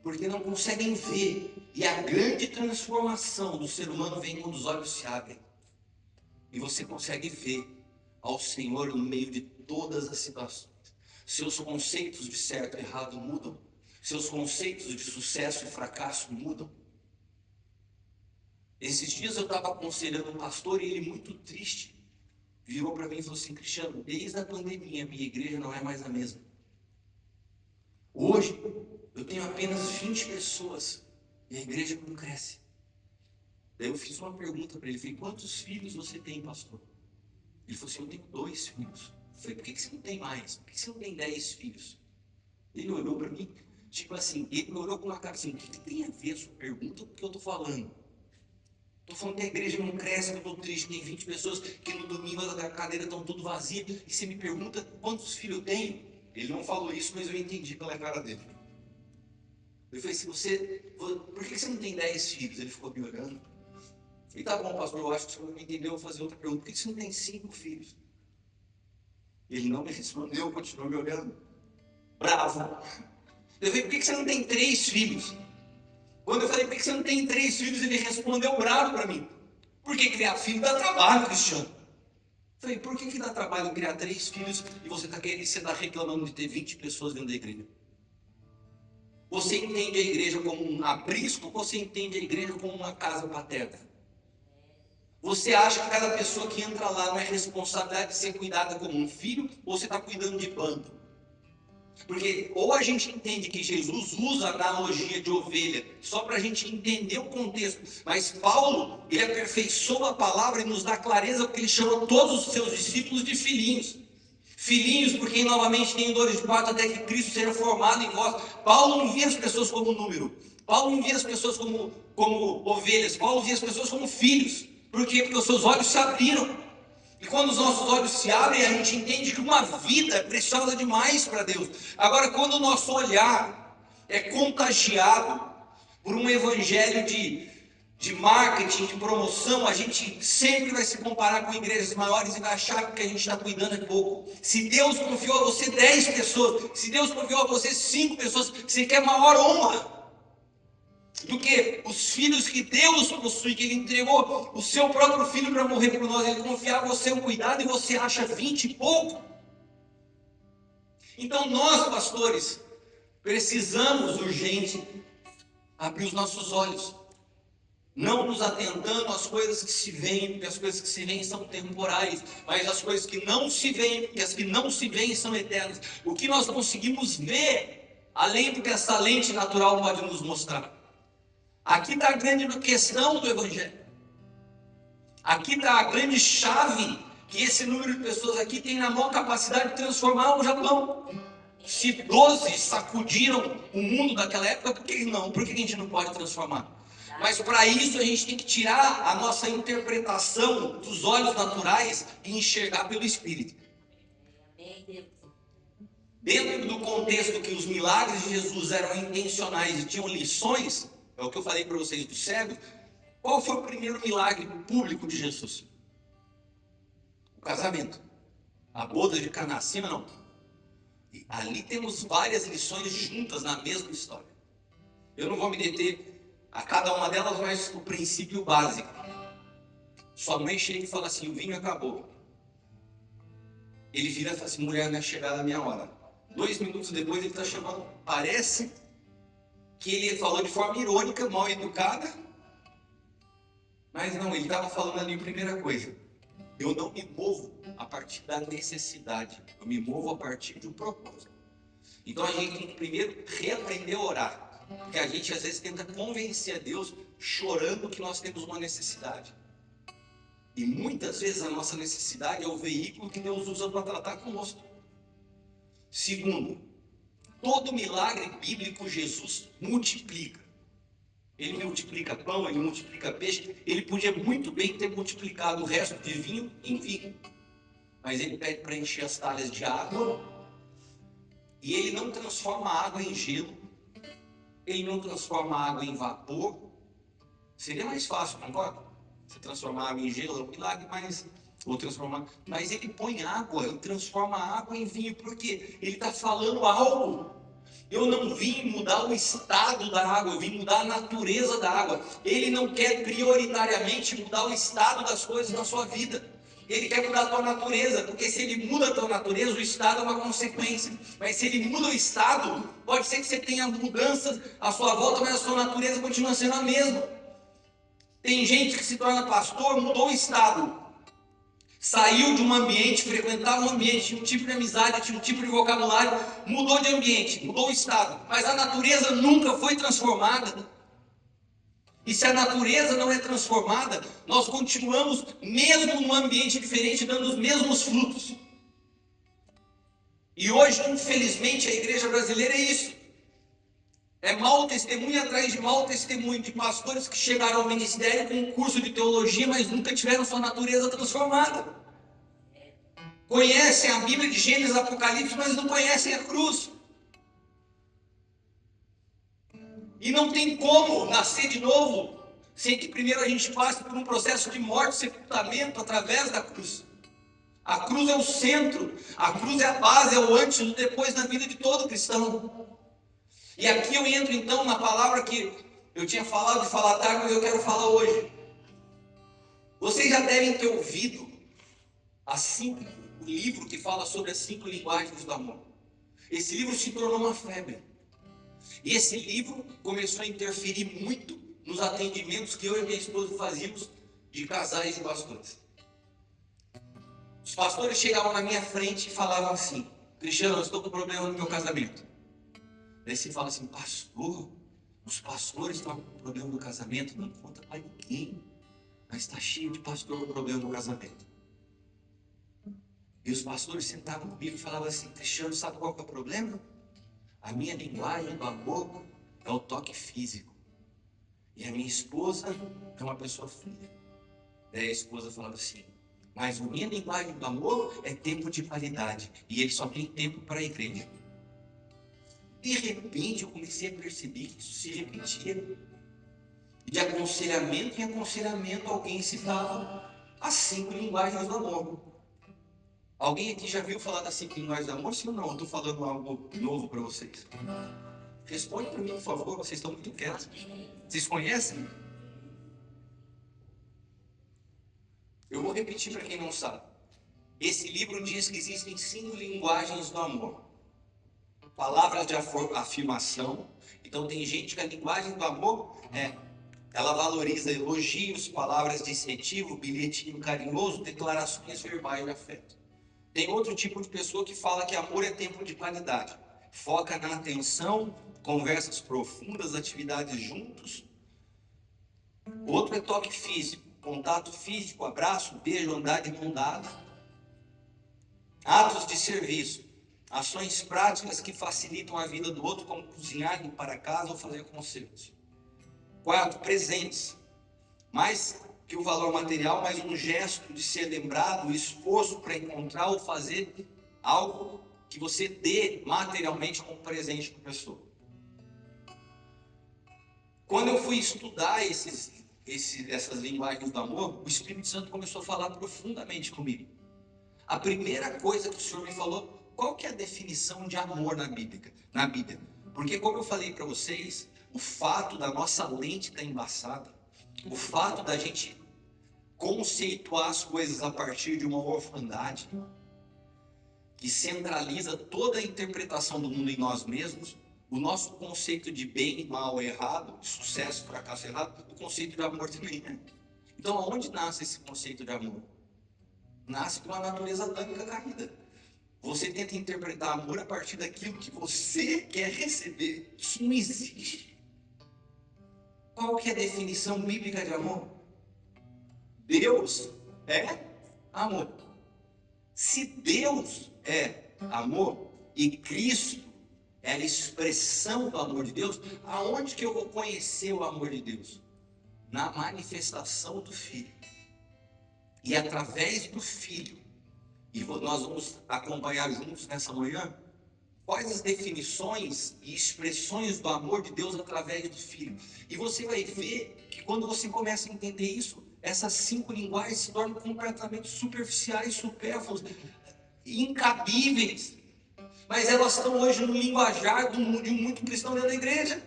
Porque não conseguem ver. E a grande transformação do ser humano vem quando os olhos se abrem. E você consegue ver ao Senhor no meio de todas as situações. Seus conceitos de certo e errado mudam. Seus conceitos de sucesso e fracasso mudam. Esses dias eu estava aconselhando um pastor e ele, muito triste, virou para mim e falou assim, Cristiano, desde a pandemia minha igreja não é mais a mesma. Hoje eu tenho apenas 20 pessoas e a igreja não cresce. Daí eu fiz uma pergunta para ele, falei, quantos filhos você tem, pastor? Ele falou assim, eu tenho 2 filhos. Eu falei, por que você não tem mais? Por que você não tem 10 filhos? Ele olhou para mim, tipo assim, ele me olhou com uma cara assim, o que tem a ver a sua pergunta com o que eu estou falando? Estou falando que a igreja não cresce, que eu estou triste, tem 20 pessoas que no domingo a cadeira estão tudo vazia, e você me pergunta quantos filhos eu tenho? Ele não falou isso, mas eu entendi pela cara dele. Eu falei assim, por que você não tem 10 filhos? Ele ficou me olhando. E tá bom, pastor, eu acho que o senhor não me entendeu, eu vou fazer outra pergunta. Por que você não tem 5 filhos? Ele não me respondeu, continuou me olhando. Bravo. Eu falei, por que você não tem 3 filhos? Quando eu falei, por que você não tem 3 filhos? Ele respondeu bravo para mim. Porque criar filho dá trabalho, Cristiano. Eu falei, por que dá trabalho em criar 3 filhos e você está reclamando de ter 20 pessoas dentro da igreja? Você entende a igreja como um aprisco ou você entende a igreja como uma casa paterna? Você acha que cada pessoa que entra lá não é responsabilidade de ser cuidada como um filho ou você está cuidando de bando? Porque ou a gente entende que Jesus usa a analogia de ovelha só para a gente entender o contexto, mas Paulo, ele aperfeiçoa a palavra e nos dá clareza porque ele chama todos os seus discípulos de filhinhos. Filhinhos, por quem novamente tem dores de parto até que Cristo seja formado em vós. Paulo não via as pessoas como número. Paulo não via as pessoas como ovelhas. Paulo via as pessoas como filhos. Por quê? Porque os seus olhos se abriram. E quando os nossos olhos se abrem, a gente entende que uma vida é preciosa demais para Deus. Agora, quando o nosso olhar é contagiado por um evangelho de marketing, de promoção, a gente sempre vai se comparar com igrejas maiores e vai achar que o que a gente está cuidando é pouco. Se Deus confiou a você 10 pessoas, se Deus confiou a você 5 pessoas, você quer maior honra do que os filhos que Deus possui, que Ele entregou o seu próprio filho para morrer por nós. Ele confiava você um cuidado e você acha 20 e pouco. Então nós, pastores, precisamos urgente abrir os nossos olhos, não nos atentando às coisas que se veem, porque as coisas que se veem são temporais, mas as coisas que não se veem, porque as que não se veem são eternas. O que nós conseguimos ver, além do que essa lente natural pode nos mostrar. Aqui está a grande questão do Evangelho. Aqui está a grande chave que esse número de pessoas aqui tem na mão, capacidade de transformar o Japão. Se 12 sacudiram o mundo daquela época, por que não? Por que a gente não pode transformar? Mas para isso a gente tem que tirar a nossa interpretação dos olhos naturais e enxergar pelo Espírito. Dentro do contexto que os milagres de Jesus eram intencionais e tinham lições, é o que eu falei para vocês do cego. Qual foi o primeiro milagre público de Jesus? O casamento. A boda de Caná, sim ou não? E ali temos várias lições juntas na mesma história. Eu não vou me deter a cada uma delas, mas o princípio básico. Sua mãe chega e fala assim, o vinho acabou. Ele vira e fala assim, mulher, não é chegada a minha hora. 2 minutos depois ele está chamando. Parece que ele falou de forma irônica, mal educada. Mas não, ele estava falando ali a primeira coisa. Eu não me movo a partir da necessidade. Eu me movo a partir de um propósito. Então a gente tem que primeiro reaprender a orar. Porque a gente às vezes tenta convencer a Deus chorando que nós temos uma necessidade. E muitas vezes a nossa necessidade é o veículo que Deus usa para tratar conosco. Segundo, todo milagre bíblico Jesus multiplica. Ele multiplica pão, ele multiplica peixe. Ele podia muito bem ter multiplicado o resto de vinho em vinho. Mas ele pede para encher as talhas de água. E ele não transforma a água em gelo. Ele não transforma a água em vapor. Seria mais fácil, concorda? Você transformar a água em gelo é um milagre, mas ele põe água e transforma a água em vinho. Por quê? Ele está falando algo. Eu não vim mudar o estado da água, eu vim mudar a natureza da água. Ele não quer prioritariamente mudar o estado das coisas na sua vida. Ele quer mudar a tua natureza, porque se ele muda a tua natureza, o estado é uma consequência. Mas se ele muda o estado, pode ser que você tenha mudanças à sua volta, mas a sua natureza continua sendo a mesma. Tem gente que se torna pastor, mudou o estado. Saiu de um ambiente, frequentava um ambiente, tinha um tipo de amizade, tinha um tipo de vocabulário, mudou de ambiente, mudou o estado. Mas a natureza nunca foi transformada. E se a natureza não é transformada, nós continuamos, mesmo num ambiente diferente, dando os mesmos frutos. E hoje, infelizmente, a igreja brasileira é isso. É mau testemunho atrás de mau testemunho, de pastores que chegaram ao ministério com um curso de teologia, mas nunca tiveram sua natureza transformada. Conhecem a Bíblia de Gênesis e Apocalipse, mas não conhecem a cruz. E não tem como nascer de novo sem que primeiro a gente passe por um processo de morte, sepultamento através da cruz. A cruz é o centro, a cruz é a base, é o antes e o depois na vida de todo cristão. E aqui eu entro então na palavra que eu tinha falado de falar tarde, mas eu quero falar hoje. Vocês já devem ter ouvido o livro que fala sobre as 5 linguagens do amor. Esse livro se tornou uma febre. E esse livro começou a interferir muito nos atendimentos que eu e minha esposa fazíamos de casais e pastores. Os pastores chegavam na minha frente e falavam assim: Cristiano, eu estou com problema no meu casamento. Daí você fala assim: pastor, os pastores estão com problema no casamento? Não conta para ninguém, mas está cheio de pastor com problema no casamento. E os pastores sentavam comigo e falavam assim: Cristiano, sabe qual que é o problema? A minha linguagem do amor é o toque físico. E a minha esposa é uma pessoa fria. Daí a esposa falava assim: mas a minha linguagem do amor é tempo de qualidade. E ele só tem tempo para a igreja. De repente eu comecei a perceber que isso se repetia. De aconselhamento em aconselhamento alguém citava as 5 linguagens do amor. Alguém aqui já viu falar das 5 linguagens do amor? Sim ou não? Eu estou falando algo novo para vocês. Responde para mim, por favor, vocês estão muito quietos. Vocês conhecem? Eu vou repetir para quem não sabe. Esse livro diz que existem 5 linguagens do amor. palavras de afirmação. Então tem gente que a linguagem do amor ela valoriza elogios, palavras de incentivo, bilhetinho carinhoso, declarações verbais de afeto. Tem outro tipo de pessoa que fala que amor é tempo de qualidade. Foca na atenção, conversas profundas, atividades juntos. Outro é toque físico, contato físico, abraço, beijo, andar de mão dada. Atos de serviço, ações práticas que facilitam a vida do outro, como cozinhar, limpar a casa ou fazer concertos. 4, presentes. Mais que o valor material, mas um gesto de ser lembrado, esforço para encontrar ou fazer algo que você dê materialmente como presente para a pessoa. Quando eu fui estudar essas linguagens do amor, o Espírito Santo começou a falar profundamente comigo. A primeira coisa que o Senhor me falou, qual que é a definição de amor na Bíblia? Porque como eu falei para vocês, o fato da nossa lente estar embaçada, o fato da gente conceituar as coisas a partir de uma orfandade, que centraliza toda a interpretação do mundo em nós mesmos, o nosso conceito de bem, mal, errado, de sucesso, fracasso, errado, o conceito de amor também, né? Então, aonde nasce esse conceito de amor? Nasce com a natureza adâmica caída. Você tenta interpretar amor a partir daquilo que você quer receber. Isso não existe. Qual que é a definição bíblica de amor? Deus é amor. Se Deus é amor e Cristo é a expressão do amor de Deus, aonde que eu vou conhecer o amor de Deus? Na manifestação do Filho. E através do Filho, e nós vamos acompanhar juntos nessa manhã, quais as definições e expressões do amor de Deus através do Filho. E você vai ver que quando você começa a entender isso, essas 5 linguagens se tornam completamente superficiais, supérfluas, incabíveis. Mas elas estão hoje no linguajar de muito cristão dentro da igreja.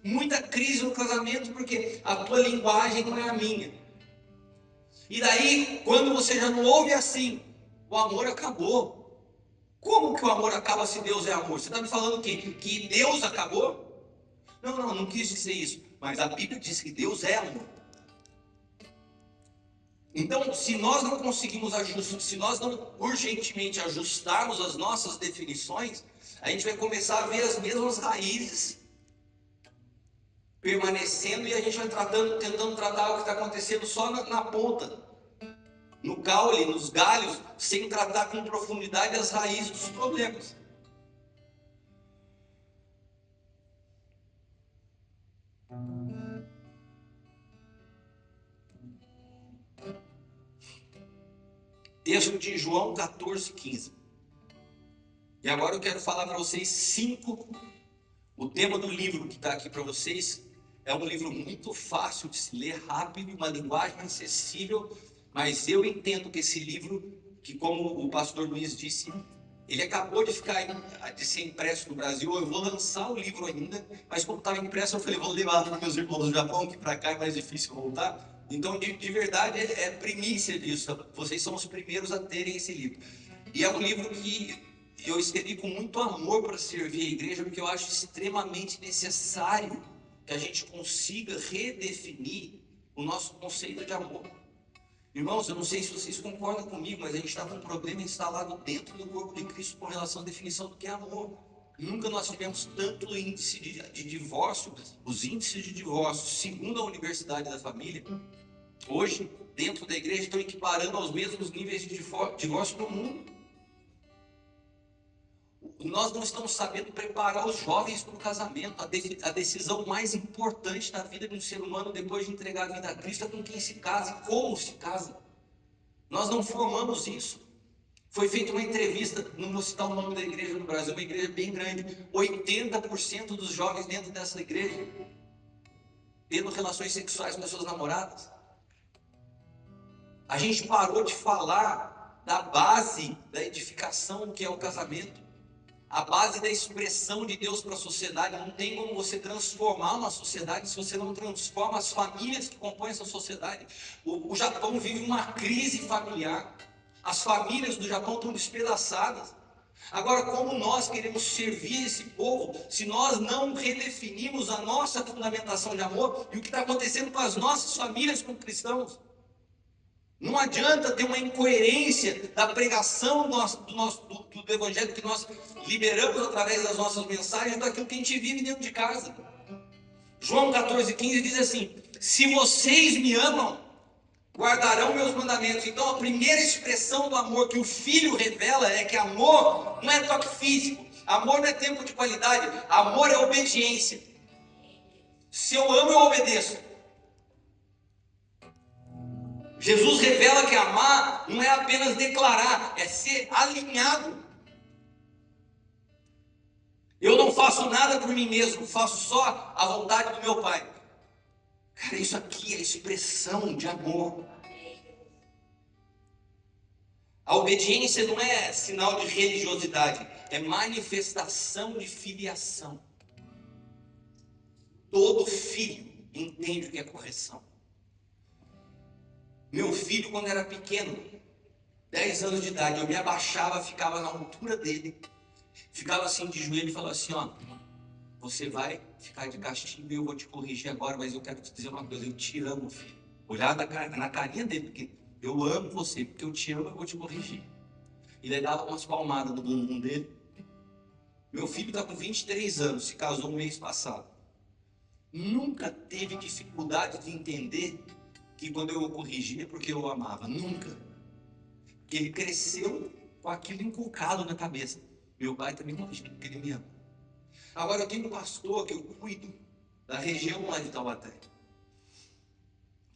Muita crise no casamento, porque a tua linguagem não é a minha. E daí, quando você já não ouve assim, o amor acabou. Como que o amor acaba se Deus é amor? Você está me falando que Deus acabou? Não quis dizer isso. Mas a Bíblia diz que Deus é amor. Então, se nós não conseguimos ajustar, se nós não urgentemente ajustarmos as nossas definições, a gente vai começar a ver as mesmas raízes permanecendo e a gente vai tentando tratar o que está acontecendo só na ponta, no caule, nos galhos, sem tratar com profundidade as raízes dos problemas. Texto de João 14:15. E agora eu quero falar para vocês 5. O tema do livro que está aqui para vocês é um livro muito fácil de se ler, rápido, uma linguagem acessível, mas eu entendo que esse livro, que como o pastor Luiz disse, ele acabou de ser impresso no Brasil. Eu vou lançar o livro ainda, mas como estava impresso, eu falei, vou levar para meus irmãos do Japão, que para cá é mais difícil voltar. Então, de verdade, é primícia disso. Vocês são os primeiros a terem esse livro. E é um livro que eu escrevi com muito amor para servir a igreja, porque eu acho extremamente necessário que a gente consiga redefinir o nosso conceito de amor. Irmãos, eu não sei se vocês concordam comigo, mas a gente está com um problema instalado dentro do corpo de Cristo com relação à definição do que é amor. Nunca nós tivemos tanto índice de divórcio. Os índices de divórcio, segundo a Universidade da Família, hoje, dentro da igreja, estão equiparando aos mesmos níveis de divórcio no mundo. Nós não estamos sabendo preparar os jovens para o casamento. A decisão mais importante da vida de um ser humano, depois de entregar a vida a Cristo, é com quem se casa e como se casa. Nós não formamos isso. Foi feita uma entrevista, não vou citar o nome da igreja no Brasil, uma igreja bem grande. 80% dos jovens dentro dessa igreja tendo relações sexuais com as suas namoradas. A gente parou de falar da base da edificação que é o casamento. A base da expressão de Deus para a sociedade. Não tem como você transformar uma sociedade se você não transforma as famílias que compõem essa sociedade. O Japão vive uma crise familiar. As famílias do Japão estão despedaçadas. Agora, como nós queremos servir esse povo, se nós não redefinimos a nossa fundamentação de amor e o que está acontecendo com as nossas famílias como cristãos? Não adianta ter uma incoerência da pregação do evangelho que nós liberamos através das nossas mensagens, daquilo que a gente vive dentro de casa. João 14,15 diz assim: se vocês me amam, guardarão meus mandamentos. Então a primeira expressão do amor que o Filho revela é que amor não é toque físico, amor não é tempo de qualidade, amor é obediência. Se eu amo, eu obedeço. Jesus revela que amar não é apenas declarar, é ser alinhado. Eu não faço nada por mim mesmo, faço só a vontade do meu Pai. Cara, isso aqui é expressão de amor. A obediência não é sinal de religiosidade, é manifestação de filiação. Todo filho entende o que é correção. Meu filho, quando era pequeno, 10 anos de idade, eu me abaixava, ficava na altura dele, ficava assim de joelho e falava assim: ó, você vai ficar de castigo e eu vou te corrigir agora, mas eu quero te dizer uma coisa, eu te amo, filho. Olhar na carinha dele, porque eu amo você, porque eu te amo, eu vou te corrigir. E ele dava umas palmadas no bumbum dele. Meu filho está com 23 anos, se casou no mês passado. Nunca teve dificuldade de entender que quando eu o corrigia é porque eu o amava. Nunca. Porque ele cresceu com aquilo inculcado na cabeça. Meu pai também corrige porque ele me ama. Agora eu tenho um pastor que eu cuido da região lá de Taubaté,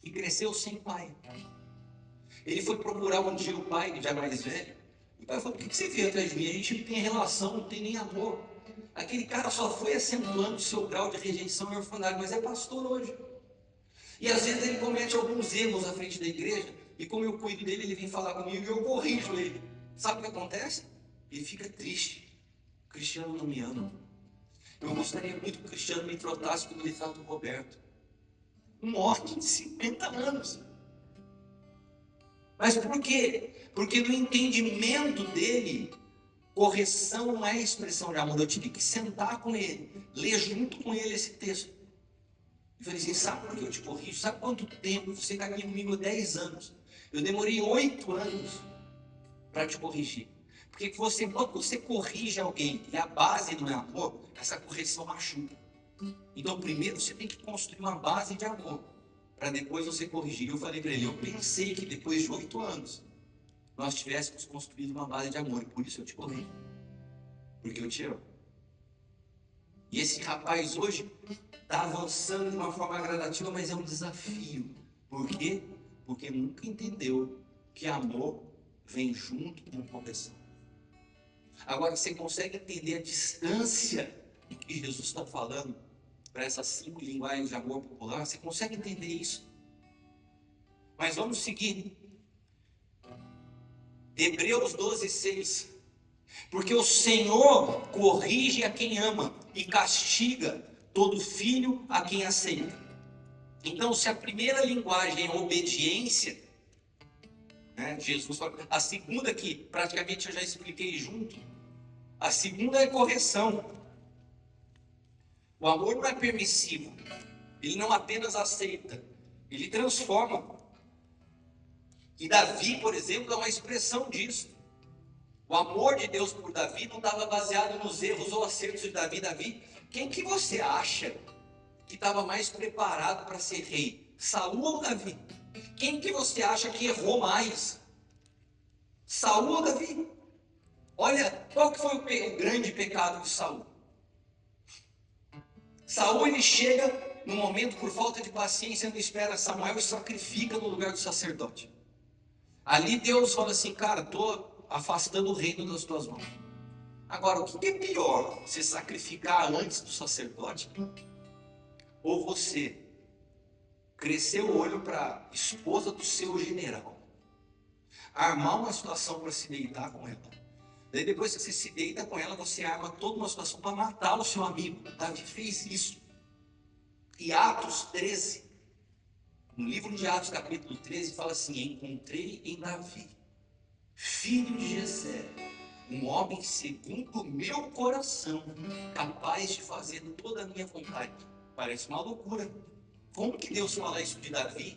que cresceu sem pai. Ele foi procurar um dia o pai, já mais velho. O pai falou: por que você veio atrás de mim? A gente não tem relação, não tem nem amor. Aquele cara só foi acentuando o seu grau de rejeição e orfandade, mas é pastor hoje. E às vezes ele comete alguns erros à frente da igreja, e como eu cuido dele, ele vem falar comigo e eu corrijo ele. Sabe o que acontece? Ele fica triste. O Cristiano não me ama. Eu gostaria muito que o Cristiano me trotasse como ele trata o Roberto. Um homem de 50 anos. Mas por quê? Porque no entendimento dele, correção não é expressão de amor. Eu tive que sentar com ele, ler junto com ele esse texto. Eu falei assim: sabe por que eu te corrijo? Sabe quanto tempo você caminha comigo há 10 anos? Eu demorei 8 anos para te corrigir. Porque quando você corrige alguém e a base não é amor, essa correção machuca. Então primeiro você tem que construir uma base de amor, para depois você corrigir. Eu falei para ele: eu pensei que depois de 8 anos nós tivéssemos construído uma base de amor, e por isso eu te corrijo, porque eu te amo. E esse rapaz hoje está avançando de uma forma gradativa, mas é um desafio. Por quê? Porque nunca entendeu que amor vem junto com correção. Agora você consegue entender a distância do que Jesus está falando para essas 5 linguagens de amor popular? Você consegue entender isso? Mas vamos seguir. Hebreus 12:6. Porque o Senhor corrige a quem ama e castiga todo filho a quem aceita. Então, se a primeira linguagem é obediência, né, Jesus fala, a segunda que praticamente eu já expliquei junto, a segunda é correção. O amor não é permissivo, ele não apenas aceita, ele transforma. E Davi, por exemplo, é uma expressão disso. O amor de Deus por Davi não estava baseado nos erros ou acertos de Davi. Davi, quem que você acha que estava mais preparado para ser rei? Saul ou Davi? Quem que você acha que errou mais? Saul ou Davi? Olha, qual que foi o grande pecado de Saul? Saul, ele chega no momento, por falta de paciência, não espera Samuel e sacrifica no lugar do sacerdote. Ali Deus fala assim: cara, estou afastando o reino das tuas mãos. Agora, o que é pior? Você sacrificar antes do sacerdote? Ou você crescer o olho para a esposa do seu general, armar uma situação para se deitar com ela? Daí depois que você se deita com ela, você arma toda uma situação para matar o seu amigo. Davi fez isso. E Atos 13, no livro de Atos capítulo 13, fala assim: encontrei em Davi, filho de Jessé, um homem segundo o meu coração, capaz de fazer toda a minha vontade. Parece uma loucura. Como que Deus fala isso de Davi,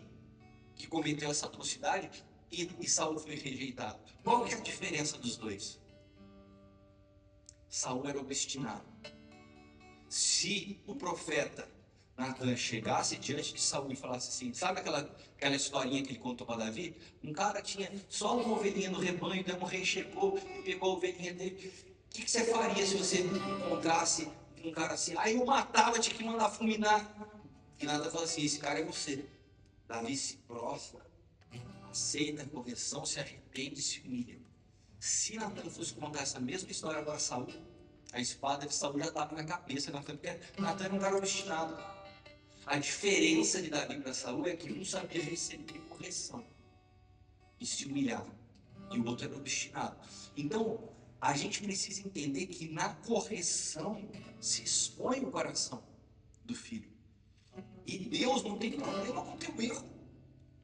que cometeu essa atrocidade, e Saul foi rejeitado? Qual que é a diferença dos dois? Saul era obstinado. Se o profeta Natan chegasse diante de Saul e falasse assim, sabe aquela historinha que ele contou para Davi? Um cara tinha só uma ovelhinha no rebanho, então o rei chegou e pegou a ovelhinha dele. O que você faria se você encontrasse um cara assim? Aí eu matava, tinha que mandar fulminar. E Natan falou assim, esse cara é você. Davi se prostra, aceita a correção, se arrepende e se humilha. Se Natan fosse contar essa mesma história para Saul, a espada de Saul já estava na cabeça de Natan, porque Natan era um cara obstinado. A diferença de Davi para Saul é que um sabia receber correção e se humilhar, e o outro era obstinado. Então, a gente precisa entender que na correção se expõe o coração do filho. E Deus não tem problema com o teu erro.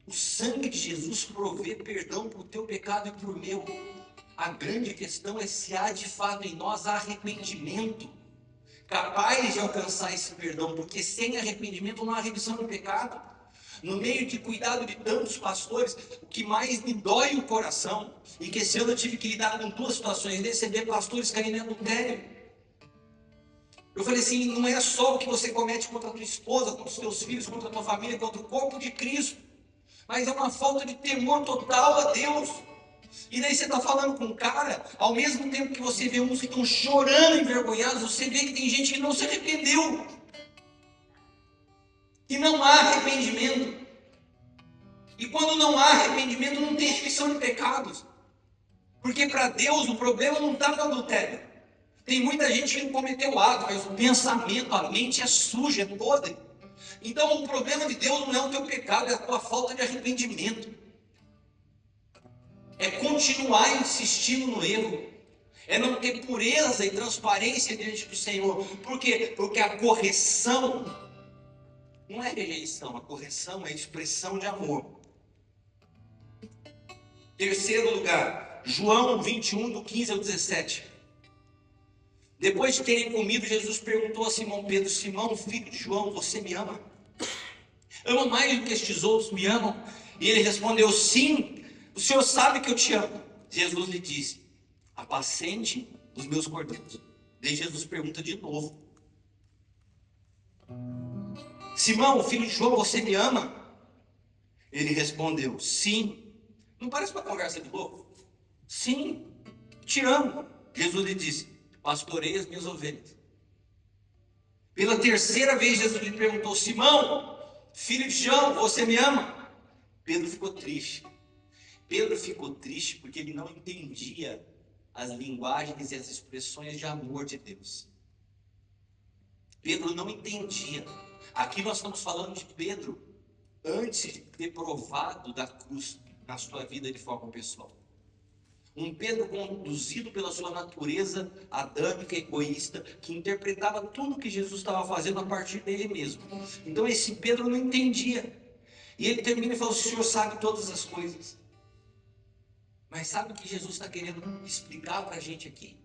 O sangue de Jesus provê perdão para o teu pecado e para o meu. A grande questão é se há de fato em nós arrependimento capaz de alcançar esse perdão, porque sem arrependimento não há remissão do pecado. No meio de cuidado de tantos pastores, o que mais me dói o coração, e que esse ano eu tive que lidar com duas situações desse, é ver pastores caindo em adultério. Eu falei assim, não é só o que você comete contra a tua esposa, contra os teus filhos, contra a tua família, contra o corpo de Cristo, mas é uma falta de temor total a Deus. E daí você está falando com um cara, ao mesmo tempo que você vê uns que estão chorando envergonhados, você vê que tem gente que não se arrependeu. E não há arrependimento. E quando não há arrependimento, não tem remissão de pecados. Porque para Deus o problema não está no adultério. Tem muita gente que não cometeu ato, mas o pensamento, a mente é suja, é podre. Então o problema de Deus não é o teu pecado, é a tua falta de arrependimento. É continuar insistindo no erro. É não ter pureza e transparência diante do Senhor. Por quê? Porque a correção não é rejeição, a correção é expressão de amor. Terceiro lugar, João 21, do 15 ao 17. Depois de terem comido, Jesus perguntou a Simão Pedro, Simão, filho de João, você me ama? Ama mais do que estes outros me amam? E ele respondeu, sim, o Senhor sabe que eu te amo. Jesus lhe disse, apacente os meus cordeiros. Daí Jesus pergunta de novo, Simão, filho de João, você me ama? Ele respondeu, sim. Não parece uma conversa de louco? Sim, te amo. Jesus lhe disse, pastorei as minhas ovelhas. Pela terceira vez Jesus lhe perguntou, Simão, filho de João, você me ama? Pedro ficou triste. Pedro ficou triste porque ele não entendia as linguagens e as expressões de amor de Deus. Pedro não entendia. Aqui nós estamos falando de Pedro antes de ter provado da cruz na sua vida de forma pessoal. Um Pedro conduzido pela sua natureza adâmica, egoísta, que interpretava tudo que Jesus estava fazendo a partir dele mesmo. Então esse Pedro não entendia. E ele termina e fala, o Senhor sabe todas as coisas. Mas sabe o que Jesus está querendo explicar para a gente aqui?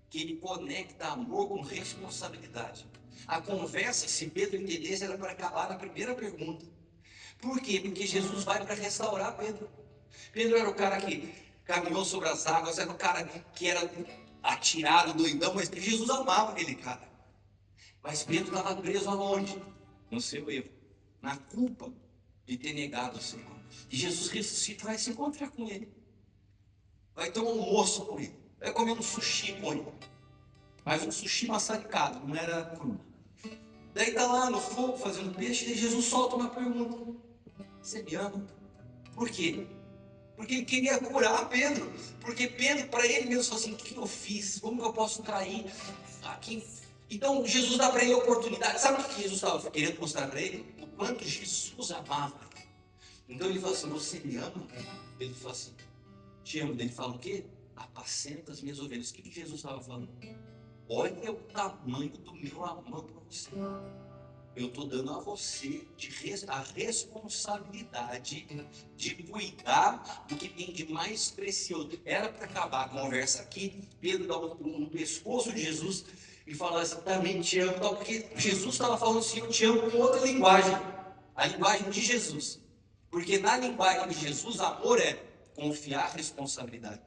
Que ele conecta amor com responsabilidade. A conversa, se Pedro entendesse, era para acabar na primeira pergunta. Por quê? Porque Jesus vai para restaurar Pedro. Pedro era o cara que caminhou sobre as águas, era o cara que era atirado, doidão, mas Jesus amava aquele cara. Mas Pedro estava preso aonde? No seu erro, na culpa de ter negado o Senhor. E Jesus ressuscita, vai se encontrar com ele. Vai ter um almoço com ele. Vai comer um sushi com ele. Mas um sushi maçaricado, não era cru. Daí está lá no fogo fazendo peixe, e Jesus solta uma pergunta. Você me ama? Por quê? Porque ele queria curar Pedro. Porque Pedro, para ele mesmo, falou assim, o que eu fiz? Como que eu posso trair? Então Jesus dá para ele a oportunidade. Sabe o que Jesus estava querendo mostrar para ele? O quanto Jesus amava. Então ele falou assim, você me ama? Ele falou assim, te amo. Ele fala o quê? Apacenta as minhas ovelhas. O que Jesus estava falando? Olha o tamanho do meu amor para você. eu estou dando a você a responsabilidade de cuidar do que tem de mais precioso. Era para acabar a conversa aqui, Pedro dá no pescoço de Jesus e fala assim, também te amo, porque Jesus estava falando assim, eu te amo com outra linguagem, a linguagem de Jesus. Porque na linguagem de Jesus, amor é confiar a responsabilidade.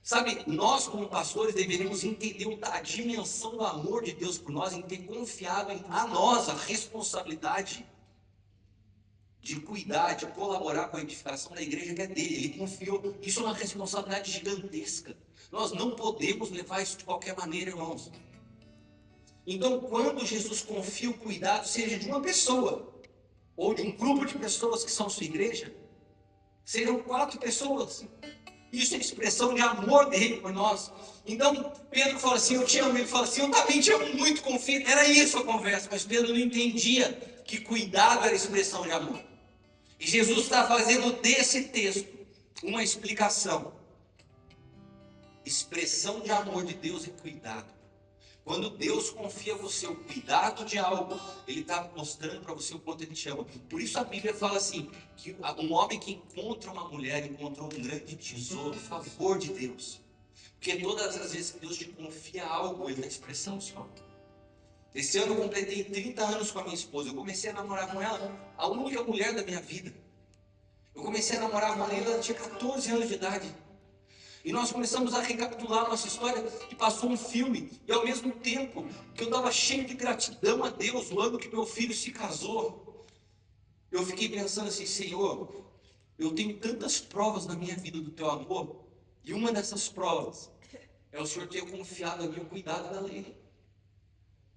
Sabe, nós como pastores deveríamos entender a dimensão do amor de Deus por nós, em ter confiado a nós a responsabilidade de cuidar, de colaborar com a edificação da igreja que é dele. Ele confiou, isso é uma responsabilidade gigantesca. Nós não podemos levar isso de qualquer maneira, irmãos. Então, quando Jesus confia o cuidado, seja de uma pessoa, ou de um grupo de pessoas que são sua igreja, serão 4 pessoas. Isso é expressão de amor dele por nós. Então, Pedro fala assim, eu te amo. Ele fala assim, eu também te amo muito, confio. Era isso a conversa, mas Pedro não entendia que cuidado era expressão de amor. E Jesus está fazendo desse texto uma explicação. Expressão de amor de Deus e cuidado. Quando Deus confia a você o cuidado de algo, Ele está mostrando para você o quanto Ele te ama. Por isso a Bíblia fala assim, que um homem que encontra uma mulher, encontrou um grande tesouro, favor de Deus. Porque todas as vezes que Deus te confia algo, Ele dá expressão do seu amor. Esse ano eu completei 30 anos com a minha esposa. Eu comecei a namorar com ela, a única mulher da minha vida. Eu comecei a namorar com ela, ela tinha 14 anos de idade. E nós começamos a recapitular a nossa história e passou um filme. E ao mesmo tempo que eu estava cheio de gratidão a Deus, o ano que meu filho se casou, eu fiquei pensando assim, Senhor, eu tenho tantas provas na minha vida do teu amor, e uma dessas provas é o Senhor ter confiado a mim o cuidado da lei.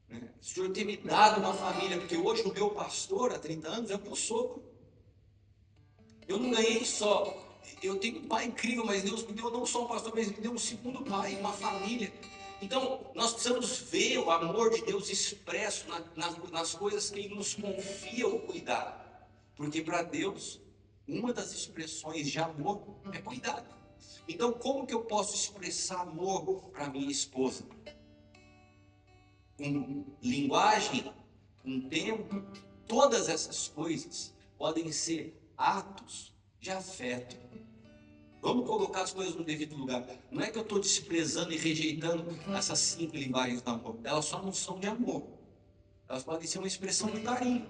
O Senhor ter me dado uma família, porque hoje o meu pastor, há 30 anos, é o meu sogro. Eu não ganhei só... Eu tenho um pai incrível, mas Deus me deu não só um pastor, mas me deu um segundo pai, uma família. Então, nós precisamos ver o amor de Deus expresso nas coisas que Ele nos confia o cuidar. Porque para Deus, uma das expressões de amor é cuidado. Então, como que eu posso expressar amor para minha esposa? Com linguagem, com tempo, todas essas coisas podem ser atos de afeto. Vamos colocar as coisas no devido lugar. Não é que eu estou desprezando e rejeitando essas 5 linguagens do amor. Elas só não são de amor. Elas podem ser uma expressão de carinho.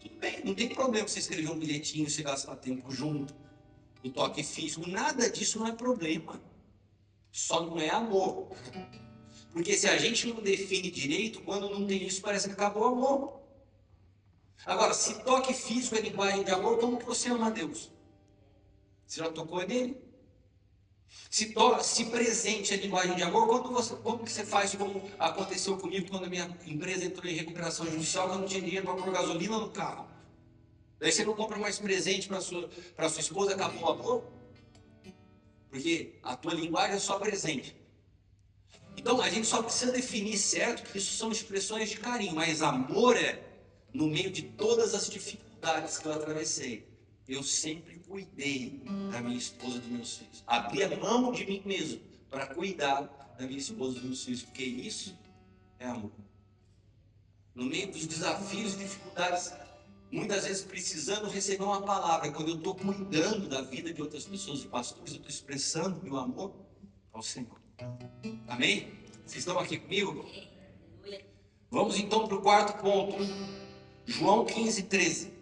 Tudo bem, não tem problema você escrever um bilhetinho, você gastar tempo junto, o toque físico. Nada disso não é problema. Só não é amor. Porque se a gente não define direito, quando não tem isso, parece que acabou o amor. Agora, se toque físico é linguagem de amor, como que você ama a Deus? Você já tocou nele? Se presente é linguagem de amor, como que você faz, como aconteceu comigo quando a minha empresa entrou em recuperação judicial, que eu não tinha dinheiro para pôr gasolina no carro. Daí você não compra mais presente para sua esposa, acabou o amor? Porque a tua linguagem é só presente. Então a gente só precisa definir certo que isso são expressões de carinho, mas amor é, no meio de todas as dificuldades que eu atravessei, eu sempre cuidei da minha esposa e dos meus filhos. Abri a mão de mim mesmo para cuidar da minha esposa e dos meus filhos, porque isso é amor. No meio dos desafios e dificuldades, muitas vezes precisando receber uma palavra, quando eu estou cuidando da vida de outras pessoas e pastores, eu estou expressando meu amor ao Senhor. Amém? Vocês estão aqui comigo? Vamos então para o 4º ponto. João 15:13.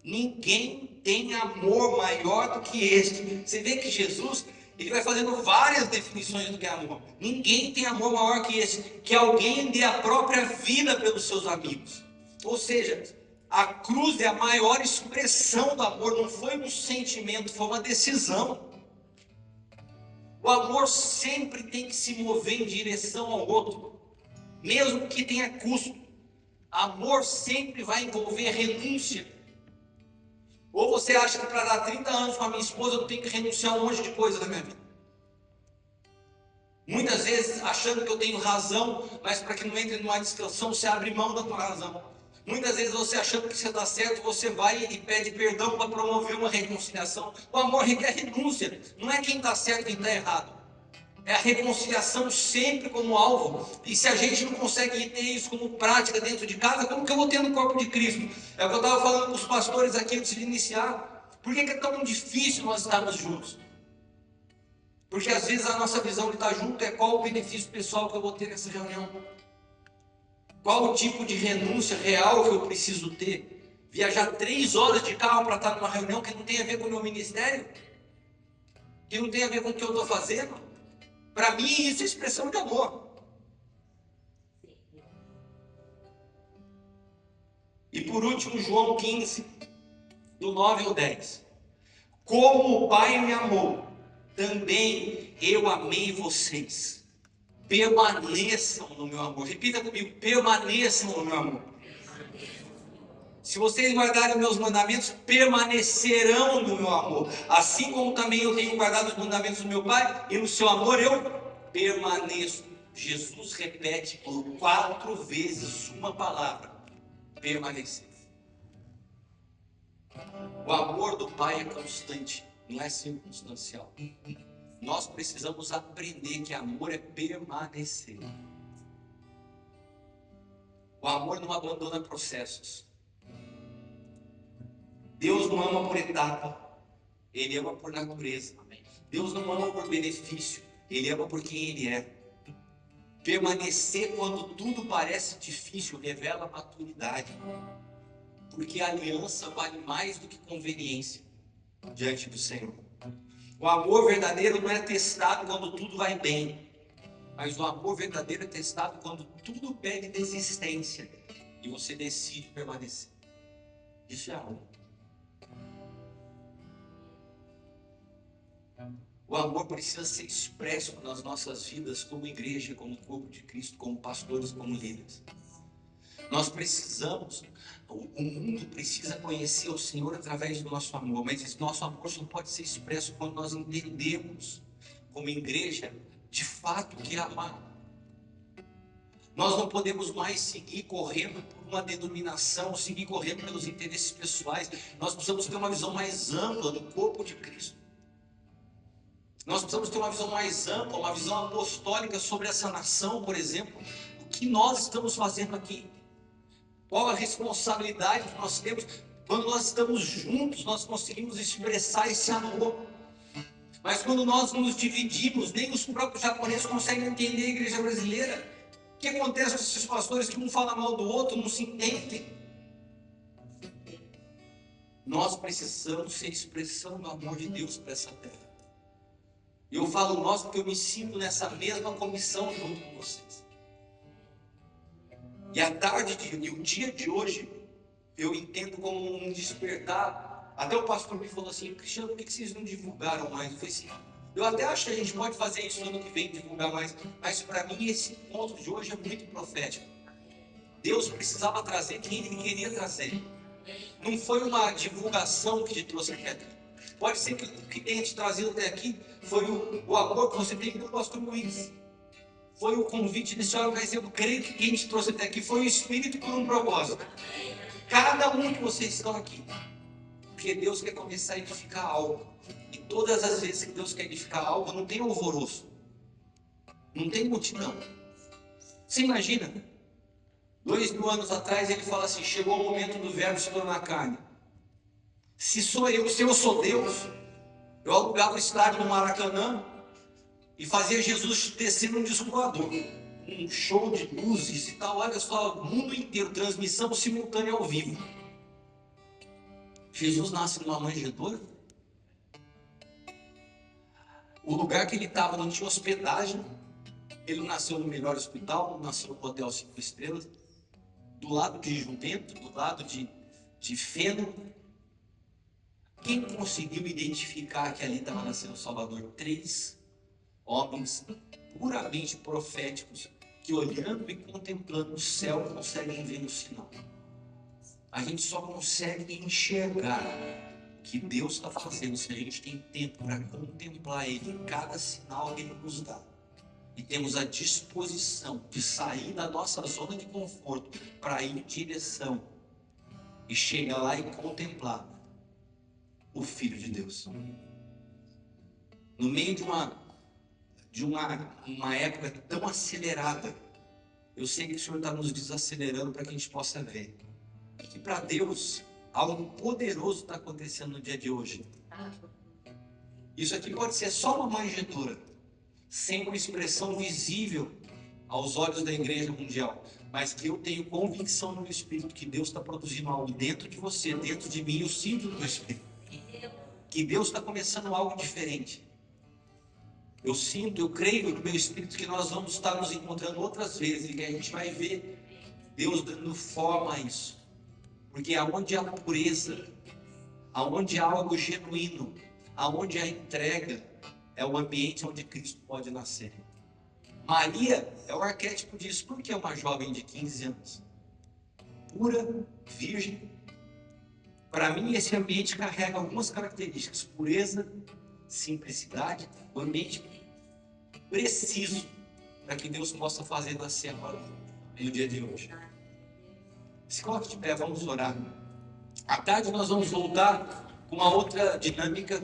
Ninguém tem amor maior do que este. Você vê que Jesus, ele vai fazendo várias definições do que é amor. Ninguém tem amor maior que este, que alguém dê a própria vida pelos seus amigos. Ou seja, a cruz é a maior expressão do amor. Não foi um sentimento, foi uma decisão. O amor sempre tem que se mover em direção ao outro, mesmo que tenha custo. Amor sempre vai envolver renúncia. Ou você acha que para dar 30 anos com a minha esposa eu tenho que renunciar a um monte de coisa da minha vida? Muitas vezes achando que eu tenho razão, mas para que não entre numa discussão, você abre mão da tua razão. Muitas vezes você achando que você está certo, você vai e pede perdão para promover uma reconciliação. O amor requer renúncia. Não é quem está certo e quem está errado. É a reconciliação sempre como alvo. E se a gente não consegue ter isso como prática dentro de casa, como que eu vou ter no corpo de Cristo? É o que eu estava falando com os pastores aqui antes de iniciar. Por que é tão difícil nós estarmos juntos? Porque às vezes a nossa visão de estar junto é qual o benefício pessoal que eu vou ter nessa reunião. Qual o tipo de renúncia real que eu preciso ter? Viajar 3 horas de carro para estar numa reunião que não tem a ver com o meu ministério? Que não tem a ver com o que eu estou fazendo? Para mim, isso é expressão de amor. E por último, João 15, do 9 ao 10. Como o Pai me amou, também eu amei vocês. Permaneçam no meu amor. Repita comigo, permaneçam no meu amor. Se vocês guardarem meus mandamentos, permanecerão no meu amor. Assim como também eu tenho guardado os mandamentos do meu Pai, e no seu amor eu permaneço. Jesus repete por 4 vezes uma palavra: permanecer. O amor do Pai é constante, não é circunstancial. Nós precisamos aprender que amor é permanecer. O amor não abandona processos. Deus não ama por etapa, Ele ama por natureza. Deus não ama por benefício, Ele ama por quem Ele é. Permanecer quando tudo parece difícil revela maturidade, porque a aliança vale mais do que conveniência diante do Senhor. O amor verdadeiro não é testado quando tudo vai bem, mas o amor verdadeiro é testado quando tudo pede desistência e você decide permanecer. Isso é amor. O amor precisa ser expresso nas nossas vidas como igreja, como corpo de Cristo, como pastores, como líderes. Nós precisamos, o mundo precisa conhecer o Senhor através do nosso amor, mas esse nosso amor só pode ser expresso quando nós entendemos, como igreja, de fato que é amar. Nós não podemos mais seguir correndo por uma denominação, seguir correndo pelos interesses pessoais. Nós precisamos ter uma visão mais ampla do corpo de Cristo. Nós precisamos ter uma visão mais ampla, uma visão apostólica sobre essa nação, por exemplo. O que nós estamos fazendo aqui? Qual a responsabilidade que nós temos? Quando nós estamos juntos, nós conseguimos expressar esse amor. Mas quando nós nos dividimos, nem os próprios japoneses conseguem entender a igreja brasileira. O que acontece com esses pastores que um fala mal do outro, não se entendem? Nós precisamos ser expressão do amor de Deus para essa terra. Eu falo nós porque eu me sinto nessa mesma comissão junto com vocês. E a tarde e o dia de hoje, eu entendo como um despertar. Até o pastor me falou assim: Cristiano, por que vocês não divulgaram mais? Eu falei assim: eu até acho que a gente pode fazer isso ano que vem, divulgar mais. Mas para mim esse ponto de hoje é muito profético. Deus precisava trazer quem Ele queria trazer. Não foi uma divulgação que te trouxe até aqui. Pode ser que o que tenha te trazido até aqui foi o amor que você tem pelo pastor Luiz. Foi o convite desse homem, mas eu creio que quem te trouxe até aqui foi o Espírito por um propósito. Cada um de vocês estão aqui, porque Deus quer começar a edificar algo. E todas as vezes que Deus quer edificar algo, não tem alvoroço, não tem multidão. Você imagina, 2000 anos atrás ele fala assim: chegou o momento do verbo se tornar carne. Se eu sou Deus, eu alugava o estádio no Maracanã e fazia Jesus descer num disco voador, um show de luzes e tal. Olha só, o mundo inteiro, transmissão simultânea ao vivo. Jesus nasce numa manjedoura. O lugar que ele estava não tinha hospedagem. Ele não nasceu no melhor hospital, não nasceu no hotel 5 estrelas. Do lado de jumento, do lado de feno. Quem conseguiu identificar que ali estava nascendo o Salvador? 3 homens puramente proféticos que, olhando e contemplando o céu, conseguem ver o sinal. A gente só consegue enxergar o que Deus está fazendo se a gente tem tempo para contemplar Ele em cada sinal que Ele nos dá. E temos a disposição de sair da nossa zona de conforto para ir em direção e chegar lá e contemplar o Filho de Deus. No meio de uma de uma época tão acelerada. Eu sei que o Senhor está nos desacelerando para que a gente possa ver que para Deus algo poderoso está acontecendo no dia de hoje. Isso aqui pode ser só uma manjedoura, sem uma expressão visível aos olhos da igreja mundial, mas que eu tenho convicção no meu espírito que Deus está produzindo algo dentro de você, dentro de mim. Eu sinto no meu espírito que Deus está começando algo diferente. Eu sinto, eu creio no meu espírito que nós vamos estar nos encontrando outras vezes e que a gente vai ver Deus dando forma a isso. Porque aonde há pureza, aonde há algo genuíno, aonde há entrega, é o ambiente onde Cristo pode nascer. Maria é o arquétipo disso. Por que é uma jovem de 15 anos? Pura, virgem. Para mim, esse ambiente carrega algumas características: pureza, simplicidade, um ambiente preciso para que Deus possa fazer nascer agora, no dia de hoje. Se coloque de pé, vamos orar. À tarde nós vamos voltar com uma outra dinâmica.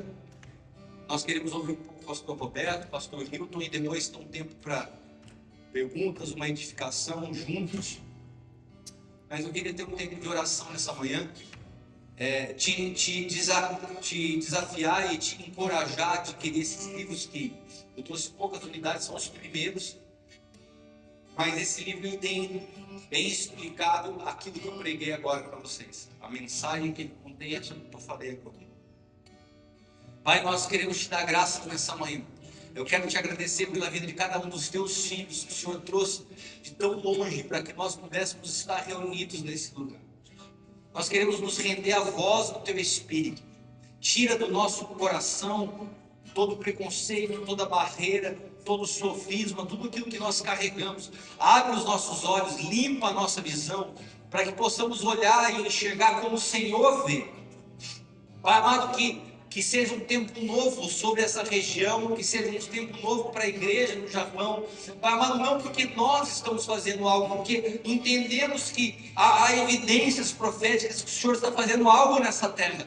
Nós queremos ouvir um pouco o pastor Roberto, o pastor Hilton, e depois ter um tempo para perguntas, uma edificação juntos. Mas eu queria ter um tempo de oração nessa manhã, te desafiar e te encorajar a adquirir esses livros que eu trouxe poucas unidades, são os primeiros. Mas esse livro tem bem explicado aquilo que eu preguei agora para vocês. A mensagem que ele contém é aquilo que eu falei agora. Pai, nós queremos te dar graça nessa manhã. Eu quero te agradecer pela vida de cada um dos teus filhos que o Senhor trouxe de tão longe para que nós pudéssemos estar reunidos nesse lugar. Nós queremos nos render à voz do teu Espírito. Tira do nosso coração todo preconceito, toda barreira, todo sofisma, tudo aquilo que nós carregamos. Abre os nossos olhos, limpa a nossa visão, para que possamos olhar e enxergar como o Senhor vê. Pai amado, que seja um tempo novo sobre essa região, que seja um tempo novo para a igreja no Japão. Pai amado, não porque nós estamos fazendo algo, porque entendemos que há evidências proféticas que o Senhor está fazendo algo nessa terra.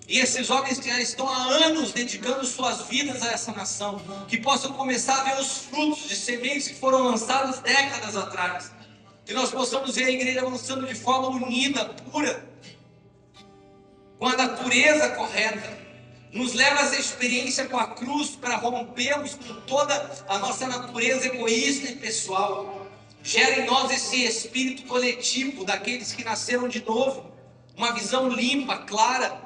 E esses homens que já estão há anos dedicando suas vidas a essa nação, que possam começar a ver os frutos de sementes que foram lançadas décadas atrás. Que nós possamos ver a igreja avançando de forma unida, pura, com a natureza correta. Nos leva a essa experiência com a cruz para rompermos com toda a nossa natureza egoísta e pessoal. Gera em nós esse espírito coletivo daqueles que nasceram de novo, uma visão limpa, clara,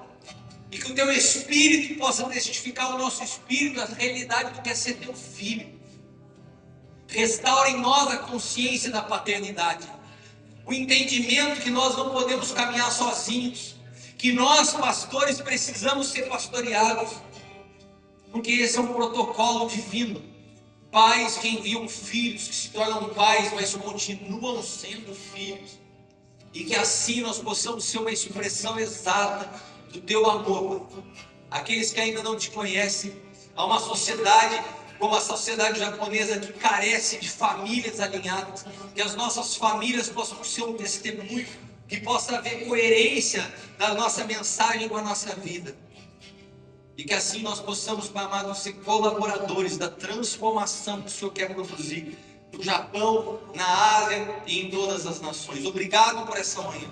e que o teu Espírito possa testificar ao nosso espírito a realidade do que é ser teu filho. Restaura em nós a consciência da paternidade, o entendimento que nós não podemos caminhar sozinhos, que nós, pastores, precisamos ser pastoreados, porque esse é um protocolo divino. Pais que enviam filhos, que se tornam pais, mas continuam sendo filhos, e que assim nós possamos ser uma expressão exata do teu amor. Aqueles que ainda não te conhecem, há uma sociedade como a sociedade japonesa que carece de famílias alinhadas, que as nossas famílias possam ser um testemunho, que possa haver coerência da nossa mensagem com a nossa vida, e que assim nós possamos, Pai amado, ser colaboradores da transformação que o Senhor quer produzir no Japão, na Ásia e em todas as nações. Obrigado por essa manhã.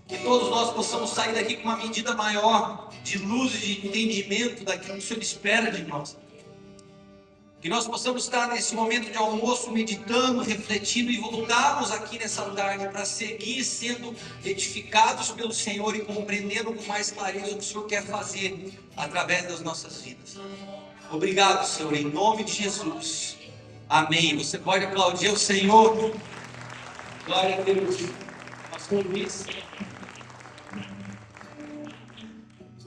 Que todos nós possamos sair daqui com uma medida maior de luz e de entendimento daquilo que o Senhor espera de nós. Que nós possamos estar nesse momento de almoço meditando, refletindo e voltarmos aqui nessa tarde para seguir sendo edificados pelo Senhor e compreendendo com mais clareza o que o Senhor quer fazer através das nossas vidas. Obrigado, Senhor, em nome de Jesus. Amém. Você pode aplaudir o Senhor. Glória a Deus. Pastor Luiz.